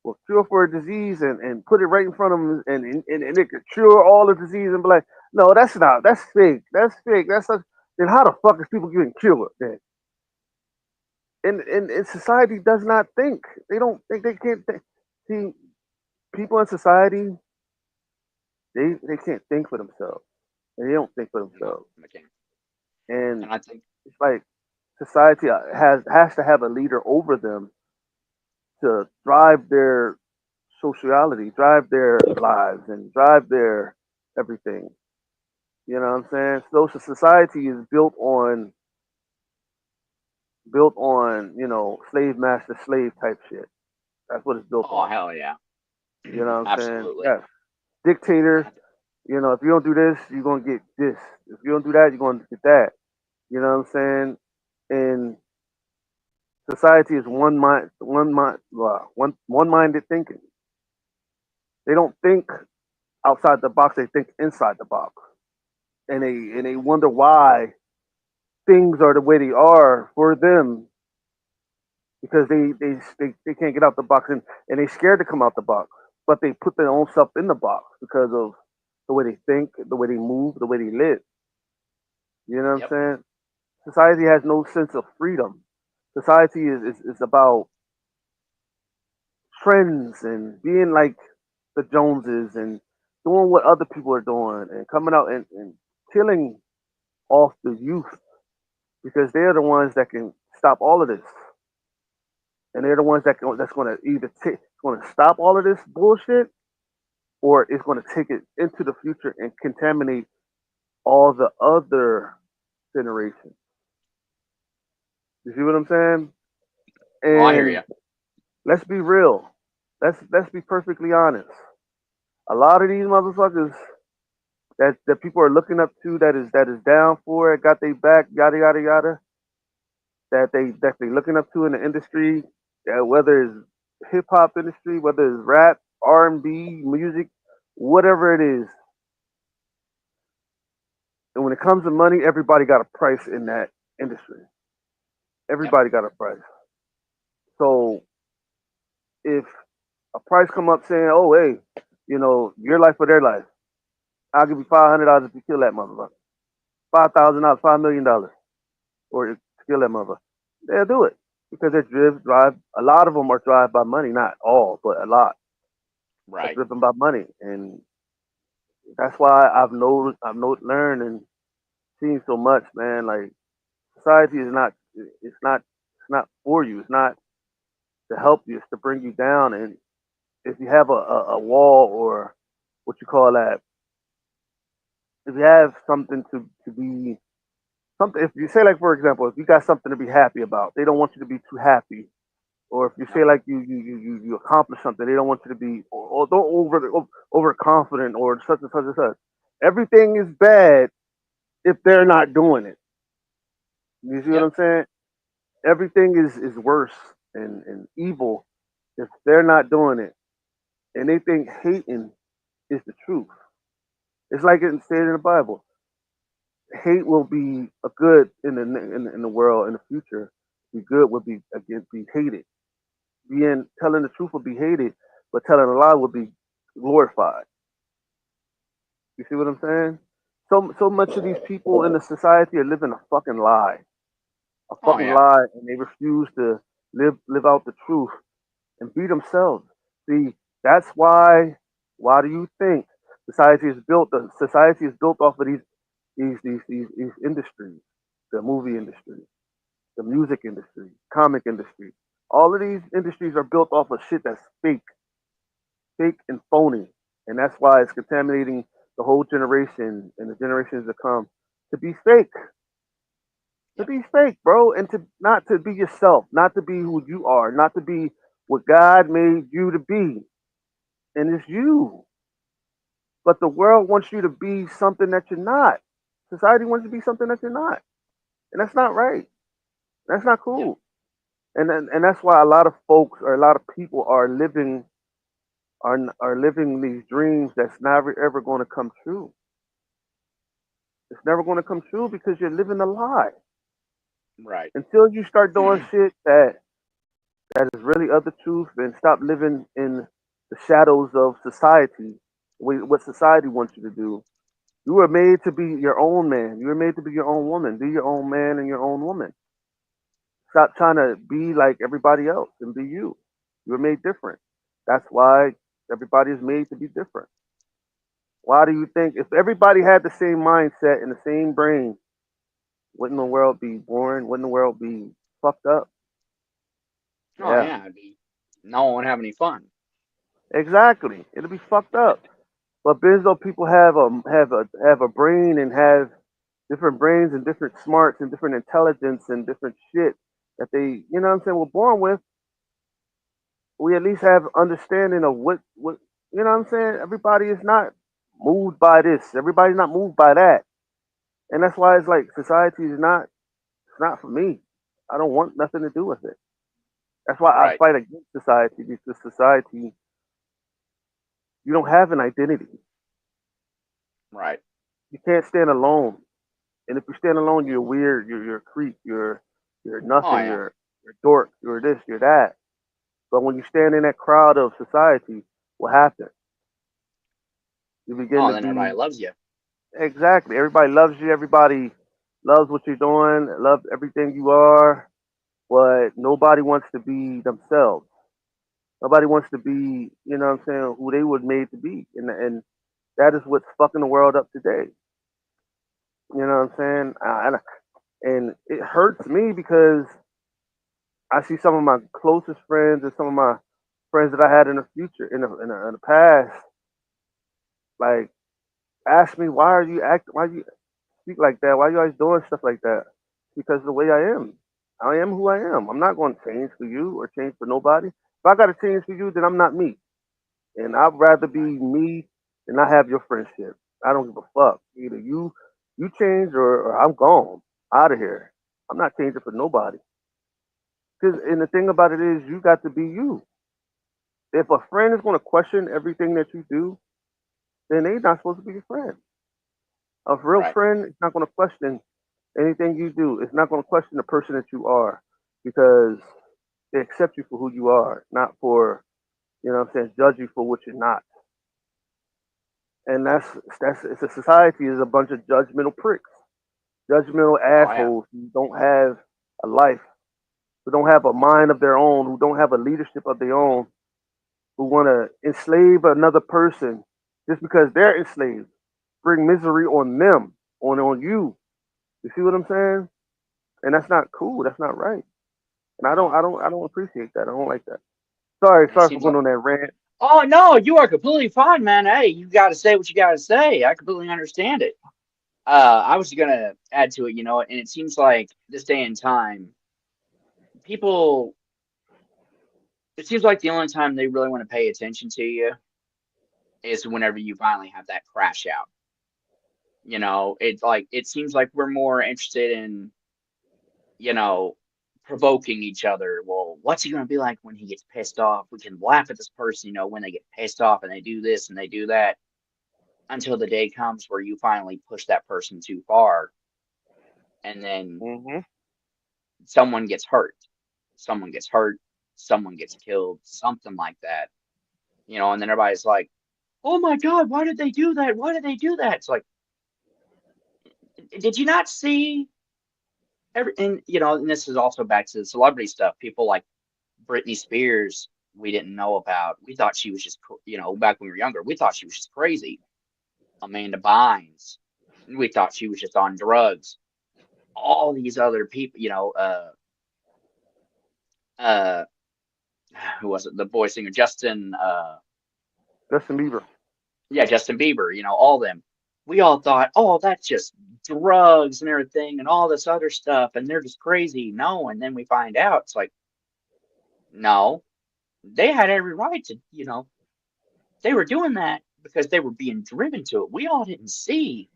Well, cure for a disease and put it right in front of them and it could cure all the disease and be like, no, that's fake. That's fake. Then how the fuck is people getting cured then? And society does not think. They don't think they can't think. See, people in society, they can't think for themselves. And they don't think for No, themselves. I can't. And And I think, it's like society has to have a leader over them to drive their sociality, drive their lives, and drive their everything. You know what I'm saying? Social society is built on slave master slave type shit. That's what it's built oh on. hell yeah, You know what I'm saying? absolutely. Yes. Dictator. If you don't do this, you're gonna get this. If you don't do that, you're gonna get that. You know what I'm saying? And society is one minded thinking. They don't think outside the box. They think inside the box, and they wonder why things are the way they are for them because they can't get out the box and they scared to come out the box, but they put their own self in the box because of the way they think, the way they move, the way they live. You know what I'm Yep. saying? Society has no sense of freedom. Society is about trends and being like the Joneses and doing what other people are doing and coming out and killing off the youth because they're the ones that can stop all of this. And they're the ones that's going to either going to stop all of this bullshit or it's going to take it into the future and contaminate all the other generations. You see what I'm saying? Oh, I hear you. And let's be real. Let's be perfectly honest. A lot of these motherfuckers that people are looking up to that is down for it, got their back, yada yada yada. That they looking up to in the industry, whether it's hip hop industry, whether it's rap, R&B, music, whatever it is. And when it comes to money, everybody got a price in that industry. Yep. Everybody got a price. So if a price come up saying, "Oh, hey, your life or their life. I'll give you $500 if you kill that motherfucker. $5,000, $5 million, or to kill that motherfucker. They'll do it because they're drive. A lot of them are driven by money, not all, but a lot are Right. driven by money, and that's why learned and seen so much, man. Like society is not, it's not for you. It's not to help you. It's to bring you down. And if you have a wall or what you call that, if you have something to be something, if you say like for example, if you got something to be happy about, they don't want you to be too happy. Or if you say Yep. like you accomplish something, they don't want you to be or don't overconfident or such and such and such. Everything is bad if they're not doing it. You see what Yep. I'm saying? Everything is worse and evil if they're not doing it. And they think hating is the truth. It's like it stated in the Bible. Hate will be a good in the world in the future. Be good will be again be hated. Being telling the truth will be hated, but telling a lie will be glorified. You see what I'm saying? So much of these people in the society are living a Oh fucking yeah. lie, and they refuse to live out the truth and be themselves. See, that's why. Why do you think society is built? The society is built off of these industries, the movie industry, the music industry, comic industry. All of these industries are built off of shit that's fake and phony, and that's why it's contaminating the whole generation and the generations to come to be fake, Yep. bro, and to not to be yourself, not to be who you are, not to be what God made you to be, and it's you. But the world wants you to be something that you're not. Society wants you to be something that you're not, and that's not right. That's not Yep. cool. And that's why a lot of folks or a lot of people are living these dreams that's never ever going to come true. It's never going to come true because you're living a lie Right. until you start doing shit that is really of the truth and stop living in the shadows of society. What society wants you to do. You were made to be your own man. You were made to be your own woman. Be your own man and your own woman. Stop trying to be like everybody else and be you. You were made different. That's why everybody is made to be different. Why do you think if everybody had the same mindset and the same brain, wouldn't the world be boring? Wouldn't the world be fucked up? Oh Yeah, yeah. No one would have any fun. exactly. It'll be fucked up. But being as though people have a brain and have different brains and different smarts and different intelligence and different shit that they, you know what I'm saying, we're born with, we at least have understanding of what you know what I'm saying. Everybody is not moved by this. Everybody's not moved by that, and that's why it's like society is not. It's not for me. I don't want nothing to do with it. That's why I Right. fight against society because society, you don't have an identity. Right. You can't stand alone, and if you stand alone, you're weird. You're a creep. You're Oh nothing. yeah. You're a dork. You're this. You're that. But when you stand in that crowd of society, what happens? You begin Oh, to then everybody be loves you. exactly. Everybody loves you. Everybody loves what you're doing. Loves everything you are. But nobody wants to be themselves. Nobody wants to be, you know what I'm saying, who they were made to be. And that is what's fucking the world up today. You know what I'm saying? And it hurts me because I see some of my closest friends and some of my friends that I had in the future, in the past, like, ask me, why you speak like that? Why are you always doing stuff like that? Because the way I am. I am who I am. I'm not going to change for you or change for nobody. If I got to change for you, then I'm not me. And I'd rather be Right. me than not have your friendship. I don't give a fuck. Either you change or I'm gone out of here. I'm not changing for nobody. Cause and the thing about it is, you got to be you. If a friend is going to question everything that you do, then they not supposed to be your friend. A real Right. friend is not going to question anything you do. It's not going to question the person that you are because they accept you for who you are, not for, you know what I'm saying, judge you for what you're not. And that's it's a society is a bunch of judgmental pricks, judgmental Oh yeah. assholes who don't have a life, who don't have a mind of their own, who don't have a leadership of their own, who want to enslave another person just because they're enslaved, bring misery on them, on you. You see what I'm saying? And that's not cool. That's not right. And No. I don't appreciate that. I don't like that. Sorry, And it sorry for seems going like, on that rant. oh no, you are completely fine, man. Hey, you got to say what you got to say. I completely understand it. I was gonna add to it, and it seems like this day and time, people. It seems like the only time they really want to pay attention to you is whenever you finally have that crash out. It's like it seems like we're more interested in, you know, provoking each other. Well, what's he gonna be like when he gets pissed off? We can laugh at this person, when they get pissed off and they do this and they do that, until the day comes where you finally push that person too far, and then Hmm. someone gets hurt. Someone gets hurt, someone gets killed, something like that. And then everybody's like, "Oh my God, why did they do that? Why did they do that?" It's like, did you not see and this is also back to the celebrity stuff. People like Britney Spears, we didn't know about. We thought she was just, back when we were younger, we thought she was just crazy. Amanda Bynes, we thought she was just on drugs. All these other people, uh, who was it? The boy singer Justin, Justin Bieber. yeah, Justin Bieber, all them. We all thought, oh, that's just drugs and everything and all this other stuff, and they're just crazy. No, and then we find out it's like, no, they had every right to, they were doing that because they were being driven to it. We all didn't see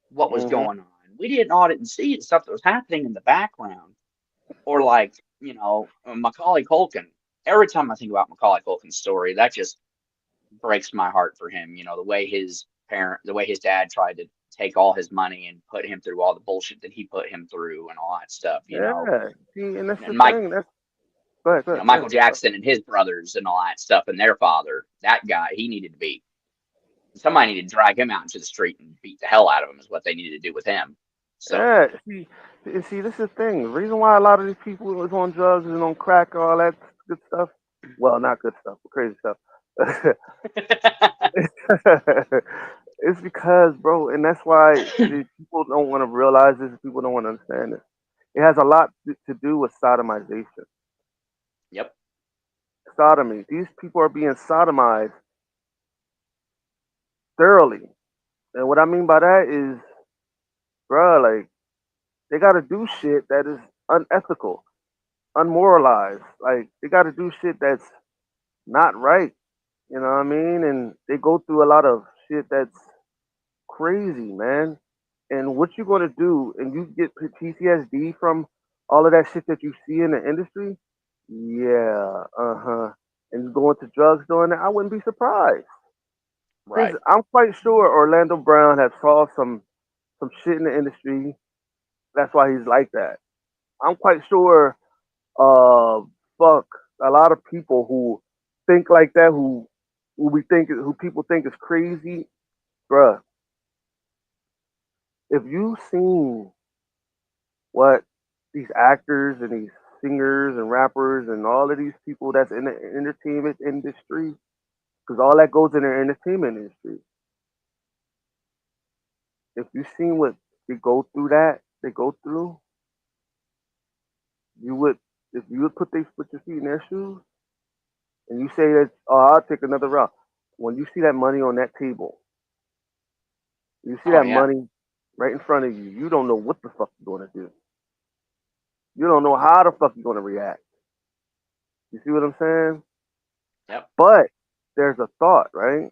what was Hmm. going on. We didn't all didn't see the stuff that was happening in the background. Or like, Macaulay Culkin. Every time I think about Macaulay Culkin's story, that just breaks my heart for him. The way his dad tried to take all his money and put him through all the bullshit that he put him through and all that stuff. Yeah. See, and that's the And Mike, thing. That's go ahead, go ahead, go Michael ahead. Jackson and his brothers and all that stuff and their father, that guy, he needed to be somebody needed to drag him out into the street and beat the hell out of him is what they needed to do with him. So, Yeah. See, this is the thing. The reason why a lot of these people is on drugs and on crack, all that good stuff. Well, not good stuff, but crazy stuff. It's because, bro, and that's why the people don't want to realize this. People don't want to understand this. It has a lot to do with sodomization, yep. sodomy. These people are being sodomized thoroughly, and what I mean by that is, bro, like they got to do shit that is unethical, unmoralized. Like they got to do shit that's not right. You know what I mean? And they go through a lot of shit that's crazy, man. And what you gonna do? And you get PTSD from all of that shit that you see in the industry? Yeah, uh-huh. And you go into drugs doing that? I wouldn't be surprised. Cause Right. I'm quite sure Orlando Brown has saw some shit in the industry. That's why he's like that. I'm quite sure. Uh, fuck, a lot of people who think like that, who people think is crazy, bruh. If you seen what these actors and these singers and rappers and all of these people that's in the entertainment industry, because all that goes in the entertainment industry. If you seen what they go through, you would, if you would put your feet in their shoes and you say that, oh, I'll take another route. When you see that money on that table, you see Oh that yeah. money right in front of you, you don't know what the fuck you're gonna do. You don't know how the fuck you're gonna react. You see what I'm saying? Yep. But there's a thought, right?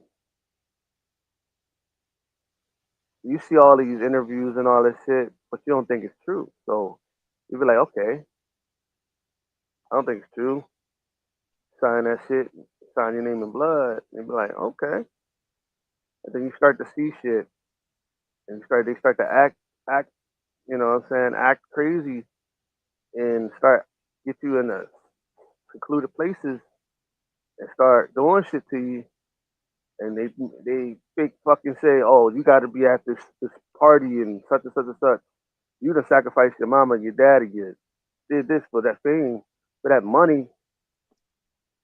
You see all these interviews and all this shit, but you don't think it's true. So you be like, okay, I don't think it's true. Sign that shit, sign your name in blood, and you be like, okay. And then you start to see shit, and they start to act, you know what I'm saying, act crazy, and start get you in the secluded places and start doing shit to you. and they fake fucking say, oh, you got to be at this party and such and such and such. You done sacrificed your mama and your daddy. You did this for that fame, for that money,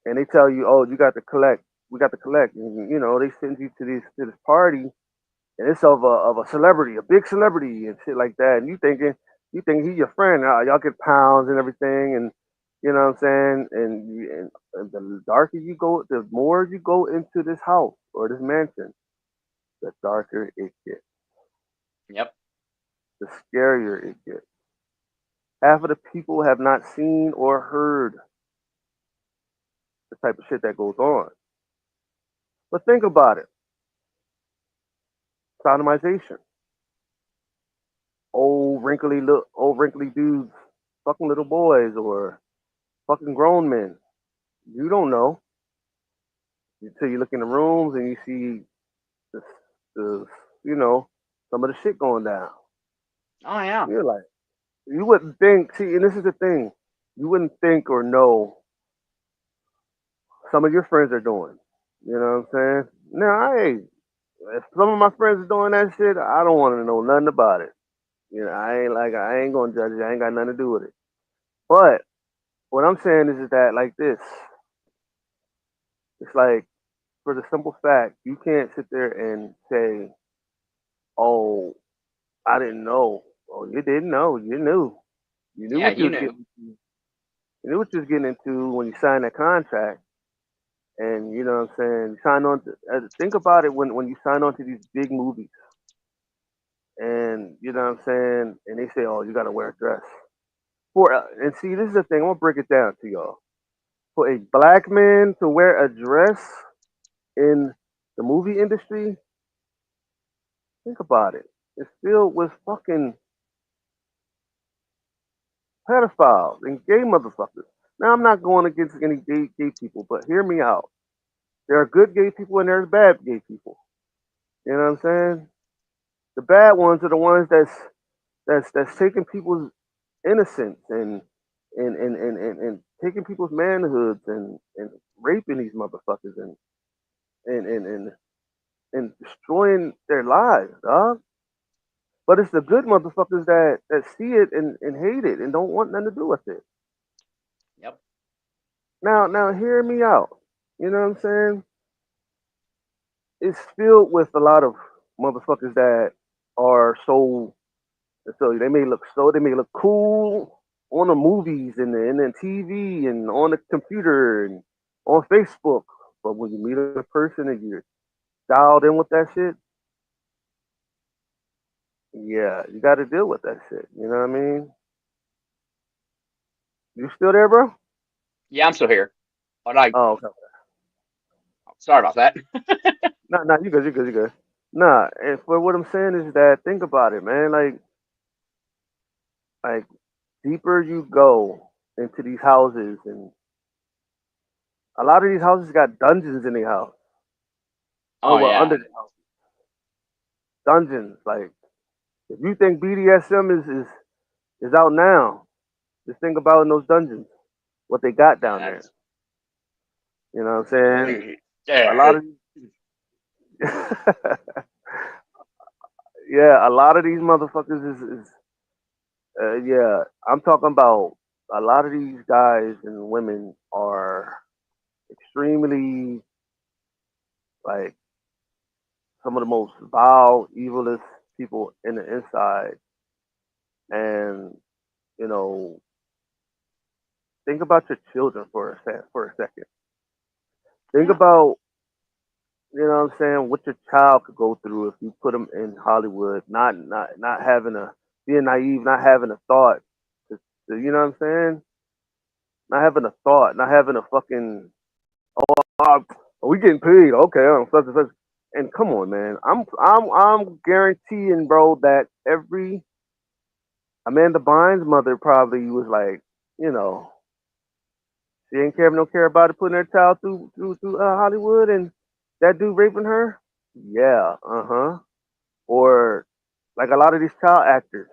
and they tell you, oh, you got to collect. We got to collect, and they send you to this party, and it's of a celebrity, a big celebrity, and shit like that. And you think he your friend. Y'all get pounds and everything, and you know what I'm saying. And the darker you go, the more you go into this house or this mansion, the darker it gets, Yep. the scarier it gets. Half of the people have not seen or heard the type of shit that goes on. But think about it: sodomization. Old wrinkly dudes fucking little boys or fucking grown men. You don't know until you look in the rooms and you see the, the you know, some of the shit going down. Oh yeah. You're like, you wouldn't think. See, and this is the thing, you wouldn't think or know some of your friends are doing. You know what I'm saying? Now, if some of my friends are doing that shit, I don't want to know nothing about it. I ain't gonna judge it. I ain't got nothing to do with it. But what I'm saying is that like this, it's like for the simple fact you can't sit there and say, "Oh, I didn't know." Oh, you didn't know. You knew. You knew Yeah, what you you was knew. getting. You knew what you was getting into when you signed that contract. And you know what I'm saying. You sign on. Think about it when you sign on to these big movies, and you know what I'm saying. And they say, "Oh, you got to wear a dress." And see, this is the thing. I'm gonna break it down to y'all. For a black man to wear a dress in the movie industry, think about it. It's filled with fucking pedophiles and gay motherfuckers. Now, I'm not going against any gay people, but hear me out. There are good gay people and there's bad gay people. You know what I'm saying? The bad ones are the ones that's taking people's innocence and taking people's manhoods and raping these motherfuckers and and and, and destroying their lives, dog. But it's the good motherfuckers that see it and hate it and don't want nothing to do with it. Yep. Now hear me out. You know what I'm saying? It's filled with a lot of motherfuckers that are they may look cool on the movies and then TV and on the computer and on Facebook. But when you meet a person and you're dialed in with that shit, yeah, you got to deal with that shit. You know what I mean? You still there, bro? Yeah, I'm still here. But I Oh, okay. sorry about that. No, you good, you good, you good. Nah, and for what I'm saying is that think about it, man. Like deeper you go into these houses, and a lot of these houses got dungeons in the house. Oh Oh well, yeah. under the house, dungeons. Like if you think BDSM is out now, just think about in those dungeons what they got Yeah, down there. that's You know what I'm saying? A yeah. lot of yeah, a lot of these motherfuckers is yeah. I'm talking about a lot of these guys and women are extremely like some of the most vile, evilest people in the inside. And you know, think about your children for a second. Think Yeah. about what I'm saying, what your child could go through if you put them in Hollywood, not having a being naive, not having a thought. You know what I'm saying? Not having a thought, not having a fucking oh, we getting paid, okay, such and such. And come on, man, I'm guaranteeing, bro, that every Amanda Bynes' mother probably was like, you know, she ain't care about it putting her child through Hollywood and that dude raping her. Yeah, uh-huh. Or like a lot of these child actors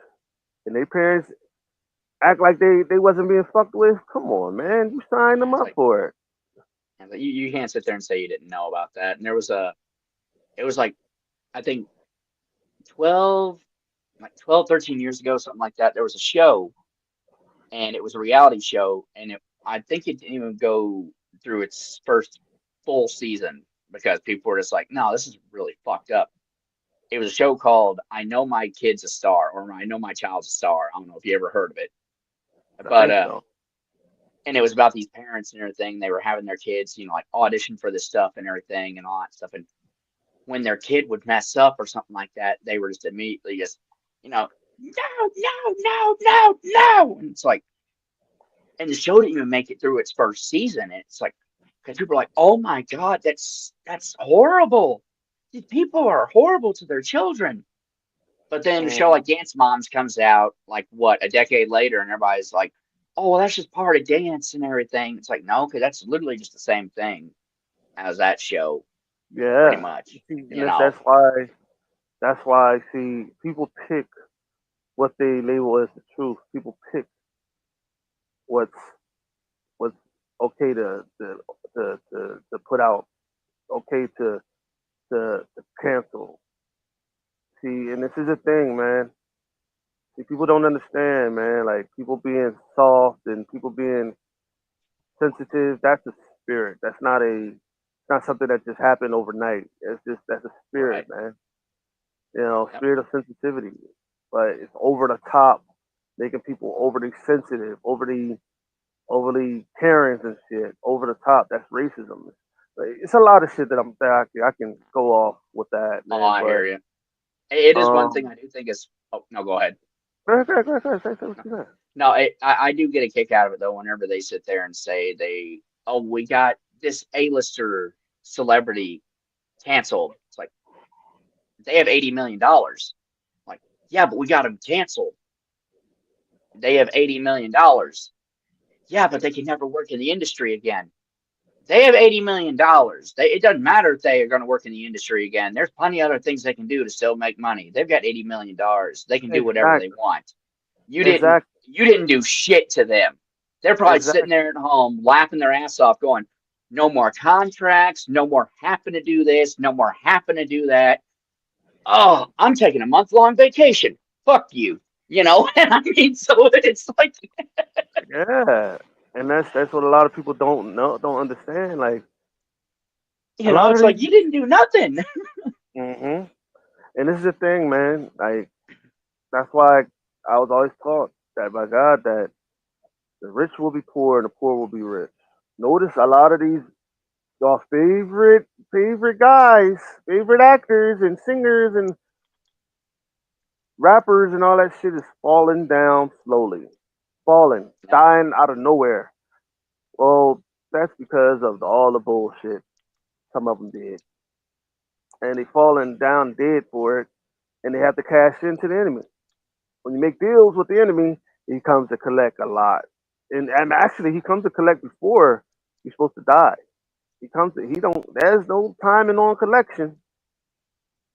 and their parents act like they wasn't being fucked with. Come on, man, you signed Yeah, them it's up like for it. you can't sit there and say you didn't know about that. And there was a it was like I think 12 like 12, 13 years ago, something like that. There was a show, and it was a reality show, and I think it didn't even go through its first full season because people were just like, no, this is really fucked up. It was a show called I Know My Kid's a Star, or I Know My Child's a Star. I don't know if you ever heard of it, I but think so. and it was about these parents and everything. They were having their kids, like audition for this stuff and everything and all that stuff. And when their kid would mess up or something like that, they were just immediately just, no, no, no, no, no. And it's like, and the show didn't even make it through its first season. And it's like, because people are like, oh my God, that's horrible. These people are horrible to their children. But then a show Mhm. like Dance Moms comes out like what, a decade later, and everybody's like, oh, well, that's just part of dance and everything. It's like, no, because that's literally just the same thing as that show, pretty Yeah. much. See, and You know, that's why. See, people pick what they label as the truth. People pick what's what's okay to put out, okay to cancel. See, and this is a thing, man. See, people don't understand, man. Like people being soft and people being sensitive. That's a spirit. It's not something that just happened overnight. That's a spirit, right? man. Yep. Spirit of sensitivity. But it's over the top, making people overly sensitive, overly caring and shit, over the top. That's racism. Like, it's a lot of shit that I can go off with that, Oh, man. I But hear you. It is one thing um, I do think is. Oh no, go ahead. go ahead, say what No, you got. no, I do get a kick out of it though. Whenever they sit there and say oh, we got this A-lister celebrity canceled. It's like they have $80 million. Like, yeah, but we got them canceled. They have $80 million. Yeah, but they can never work in the industry again. They have $80 million. It doesn't matter if they are going to work in the industry again. There's plenty of other things they can do to still make money. They've got $80 million. They can do whatever they Exactly, want. You didn't exactly, you didn't do shit to them. They're probably sitting exactly. there at home laughing their ass off, going, "No more contracts. No more having to do this. No more having to do that. Oh, I'm taking a month-long vacation. Fuck you." And I mean, so it's like, Yeah, and that's what a lot of people don't understand. Like a lot of it's like these. you didn't do nothing. hmm And this is the thing, man. Like that's why I was always taught that by God that the rich will be poor and the poor will be rich. Notice a lot of these your favorite guys, favorite actors and singers and rappers and all that shit is falling down slowly, falling, Yep, dying out of nowhere. Well, that's because of all the bullshit some of them did, and they falling down dead for it, and they have to cash into the enemy. When you make deals with the enemy, he comes to collect a lot, and actually he comes to collect before you're supposed to die. He don't. There's no timing on collection.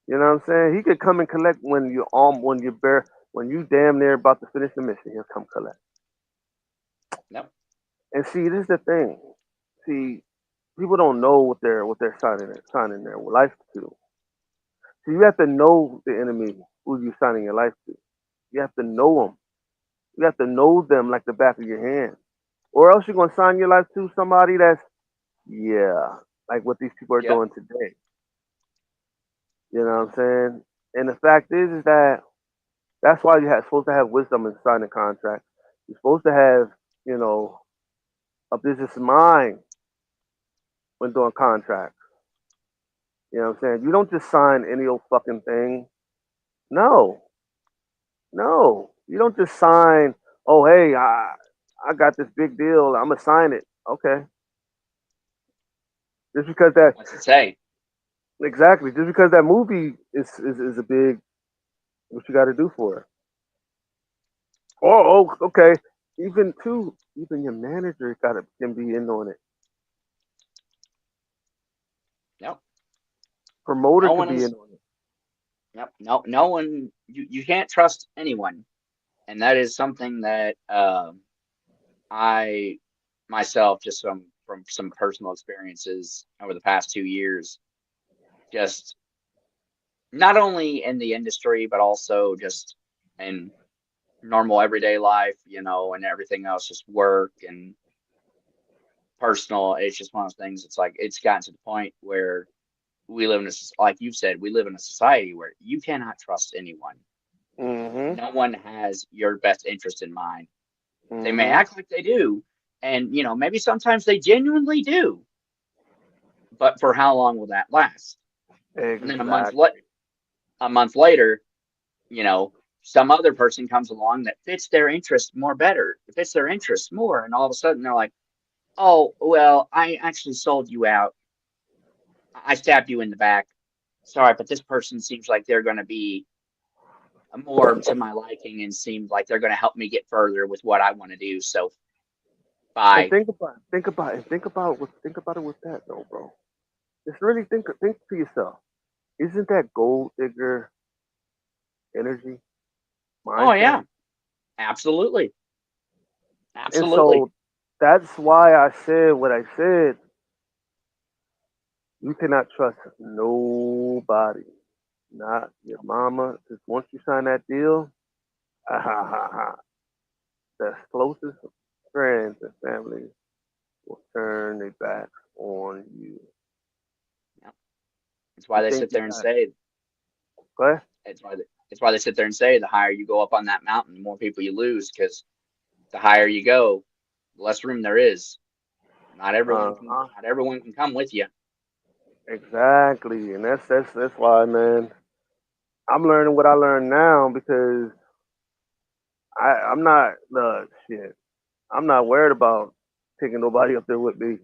You know what I'm saying? He could come and collect when you damn near about to finish the mission. He'll come collect. yep, And see, this is the thing. See, people don't know what they're signing their life to. So you have to know the enemy who you're signing your life to. You have to know them. You have to know them like the back of your hand. Or else you're gonna sign your life to somebody that's yeah, like what these people are yep, doing today. You know what I'm saying? And the fact is that that's why you're supposed to have wisdom in signing contracts. You're supposed to have, you know, a business mind when doing contracts. You know what I'm saying? You don't just sign any old fucking thing. No, no. You don't just sign, oh, hey, I got this big deal. I'm going to sign it. Okay. Just because that, what's it say? exactly, just because that movie is a big, what you got to do for it. Okay. Even your manager can be in on it. Yep. Promoter No could one be in is. on it. Yep. No one. You can't trust anyone, and that is something that I myself, just from some personal experiences over the past 2 years, just not only in the industry, but also just in normal everyday life, and everything else, just work and personal. It's just one of those things. It's like it's gotten to the point where we live in like you said, we live in a society where you cannot trust anyone. Mm-hmm. No one has your best interest in mind. They may Mm-hmm. act like they do, and maybe sometimes they genuinely do, but for how long will that last? And then Exactly. a month later, you know, some other person comes along that fits their interest more better, it fits their interests more, and all of a sudden they're like, "Oh, well, I actually sold you out. I stabbed you in the back. Sorry, but this person seems like they're going to be more to my liking and seems like they're going to help me get further with what I want to do. So, And bye." think about it with that though, bro. Just really think to yourself. Isn't that gold digger energy Oh mindset? yeah, absolutely, And absolutely. so that's why I said what I said. You cannot trust nobody, not your mama. Because once you sign that deal, ah, ha, ha, ha, the closest friends and family will turn their backs on you. Yeah. That's why You they think sit you there and got say what? it's why they sit there and say the higher you go up on that mountain, the more people you lose because the higher you go, the less room there is. Uh-huh. Not everyone can come with you. Exactly, and that's why, man. I'm learning what I learn now because I'm not the shit. I'm not worried about taking nobody up there with me.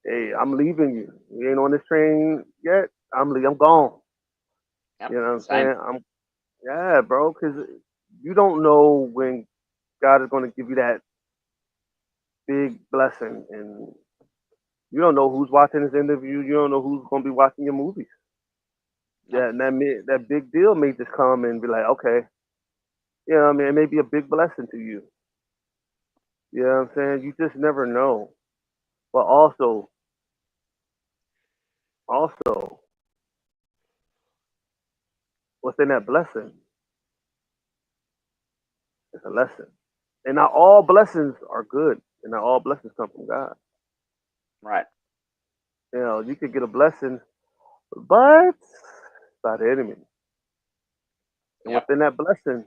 Hey, I'm leaving you. You ain't on this train yet. I'm gone. Yep, You know what I'm same. saying? I'm yeah, bro. Because you don't know when God is going to give you that big blessing, and you don't know who's watching this interview. You don't know who's going to be watching your movies. Nope. Yeah, and that big deal may just come and be like, okay, you know what I mean? It may be a big blessing to you. You know what I'm saying? You just never know. But also, within that blessing is a lesson. And not all blessings are good, and not all blessings come from God. Right. You know, you could get a blessing, but by the enemy. And Yep. within that blessing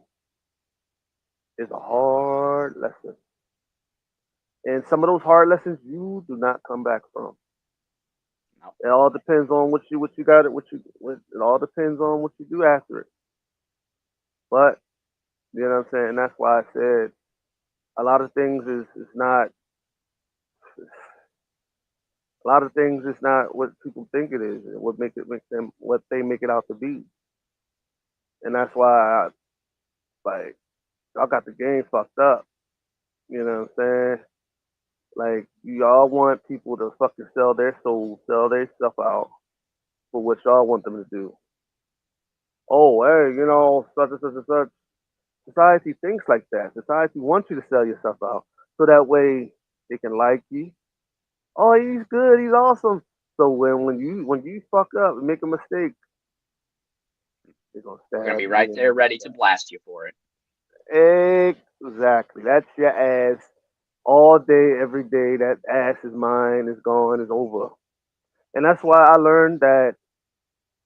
is a hard lesson. And some of those hard lessons you do not come back from. Nope. It all depends on what you got it it all depends on what you do after it. But you know what I'm saying? That's why I said a lot of things is not a lot of things is not what people think it is, and what make them what they make it out to be. And that's why like y'all got the game fucked up. You know what I'm saying? Like y'all want people to fucking sell their souls, sell their stuff out for what y'all want them to do. Oh, hey, such and such and such. Society thinks like that. Society wants you to sell yourself out so that way they can like you. Oh, he's good. He's awesome. So when you fuck up and make a mistake, they're gonna We're gonna be stab right you there in ready to the blast you for it. back. Exactly. That's your ass all day, every day. That ass is mine. Is gone. Is over. And that's why I learned that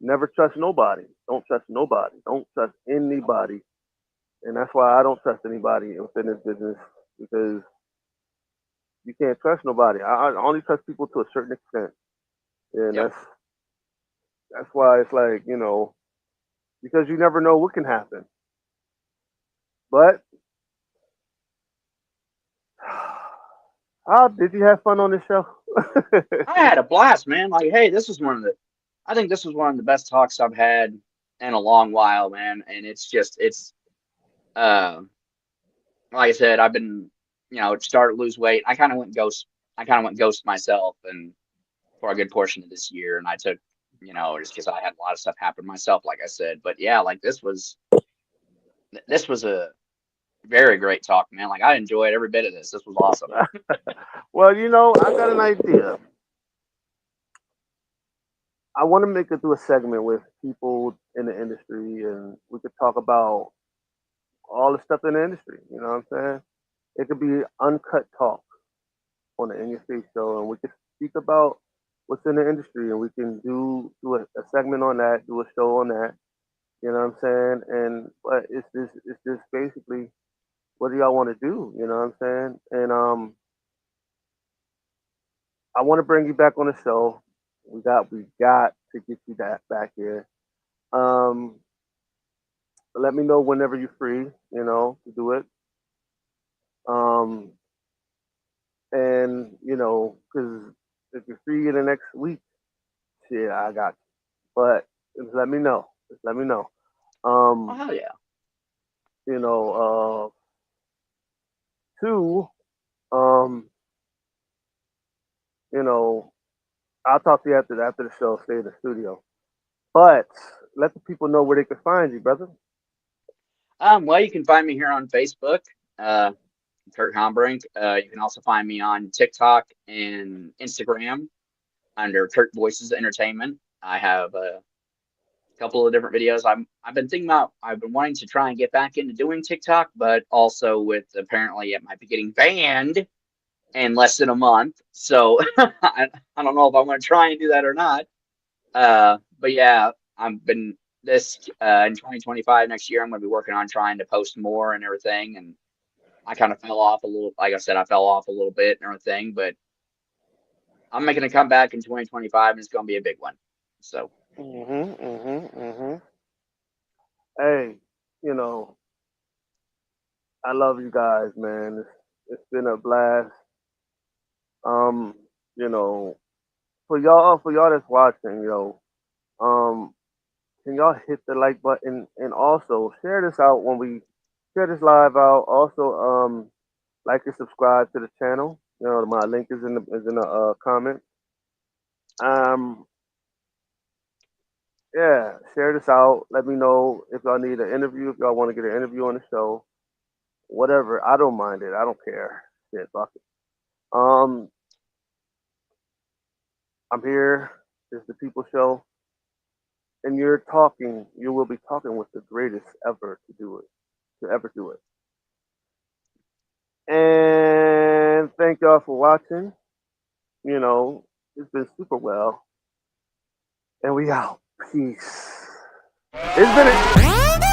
never trust nobody. Don't trust nobody. Don't trust anybody. And that's why I don't trust anybody within this business because you can't trust nobody. I only trust people to a certain extent, and Yep. that's why it's like because you never know what can happen. But how did you have fun on this show? I had a blast, man. Like, hey, I think this was one of the best talks I've had in a long while, man. And uh, like I said, I've been, started to lose weight. I kind of went ghost myself and for a good portion of this year. And I took, just because I had a lot of stuff happen myself, like I said. But yeah, like this was a very great talk, man. Like I enjoyed every bit of this. This was awesome. Well, I got an idea. I want to make it through a segment with people in the industry, and we could talk about all the stuff in the industry. You know what I'm saying? It could be uncut talk on the In Your Face show, and we could speak about what's in the industry, and we can do a segment on that, do a show on that. You know what I'm saying? And but it's just basically what do y'all want to do? You know what I'm saying? And I want to bring you back on the show. We got to get you that back here. Um, Let me know whenever you're free. You know to do it. Um, and because if you're free in the next week, shit, I got you. But just let me know. Just let me know. Oh, Um, hell yeah. you know, two, um, you know, I'll talk to you after the show. Stay in the studio. But let the people know where they can find you, brother. Well, you can find me here on Facebook, uh, Curt Combrink. You can also find me on TikTok and Instagram under Curt Voices Entertainment. I have a couple of different videos. I've been thinking about. I've been wanting to try and get back into doing TikTok, but also with apparently it might be getting banned in less than a month. So I don't know if I want to try and do that or not. But yeah, I've been this in 2025 next year. I'm going to be working on trying to post more and everything. And I kind of fell off a little. Like I said, I fell off a little bit and everything. But I'm making a comeback in 2025, and it's going to be a big one. So Mhm. Hey, you know, I love you guys, man. It's been a blast. Um, you know, for y'all that's watching, um, can y'all hit the like button and also share this out when we share this live out. Also, like and subscribe to the channel. My link is in the comment. Um, yeah, share this out. Let me know if y'all need an interview, if y'all want to get an interview on the show, whatever. I don't mind it. I don't care. Shit, fuck it. Um, I'm here. It's the People Show, and You will be talking with the greatest ever to ever do it. And thank y'all for watching. You know, it's been super well, and we out. Peace. It's been.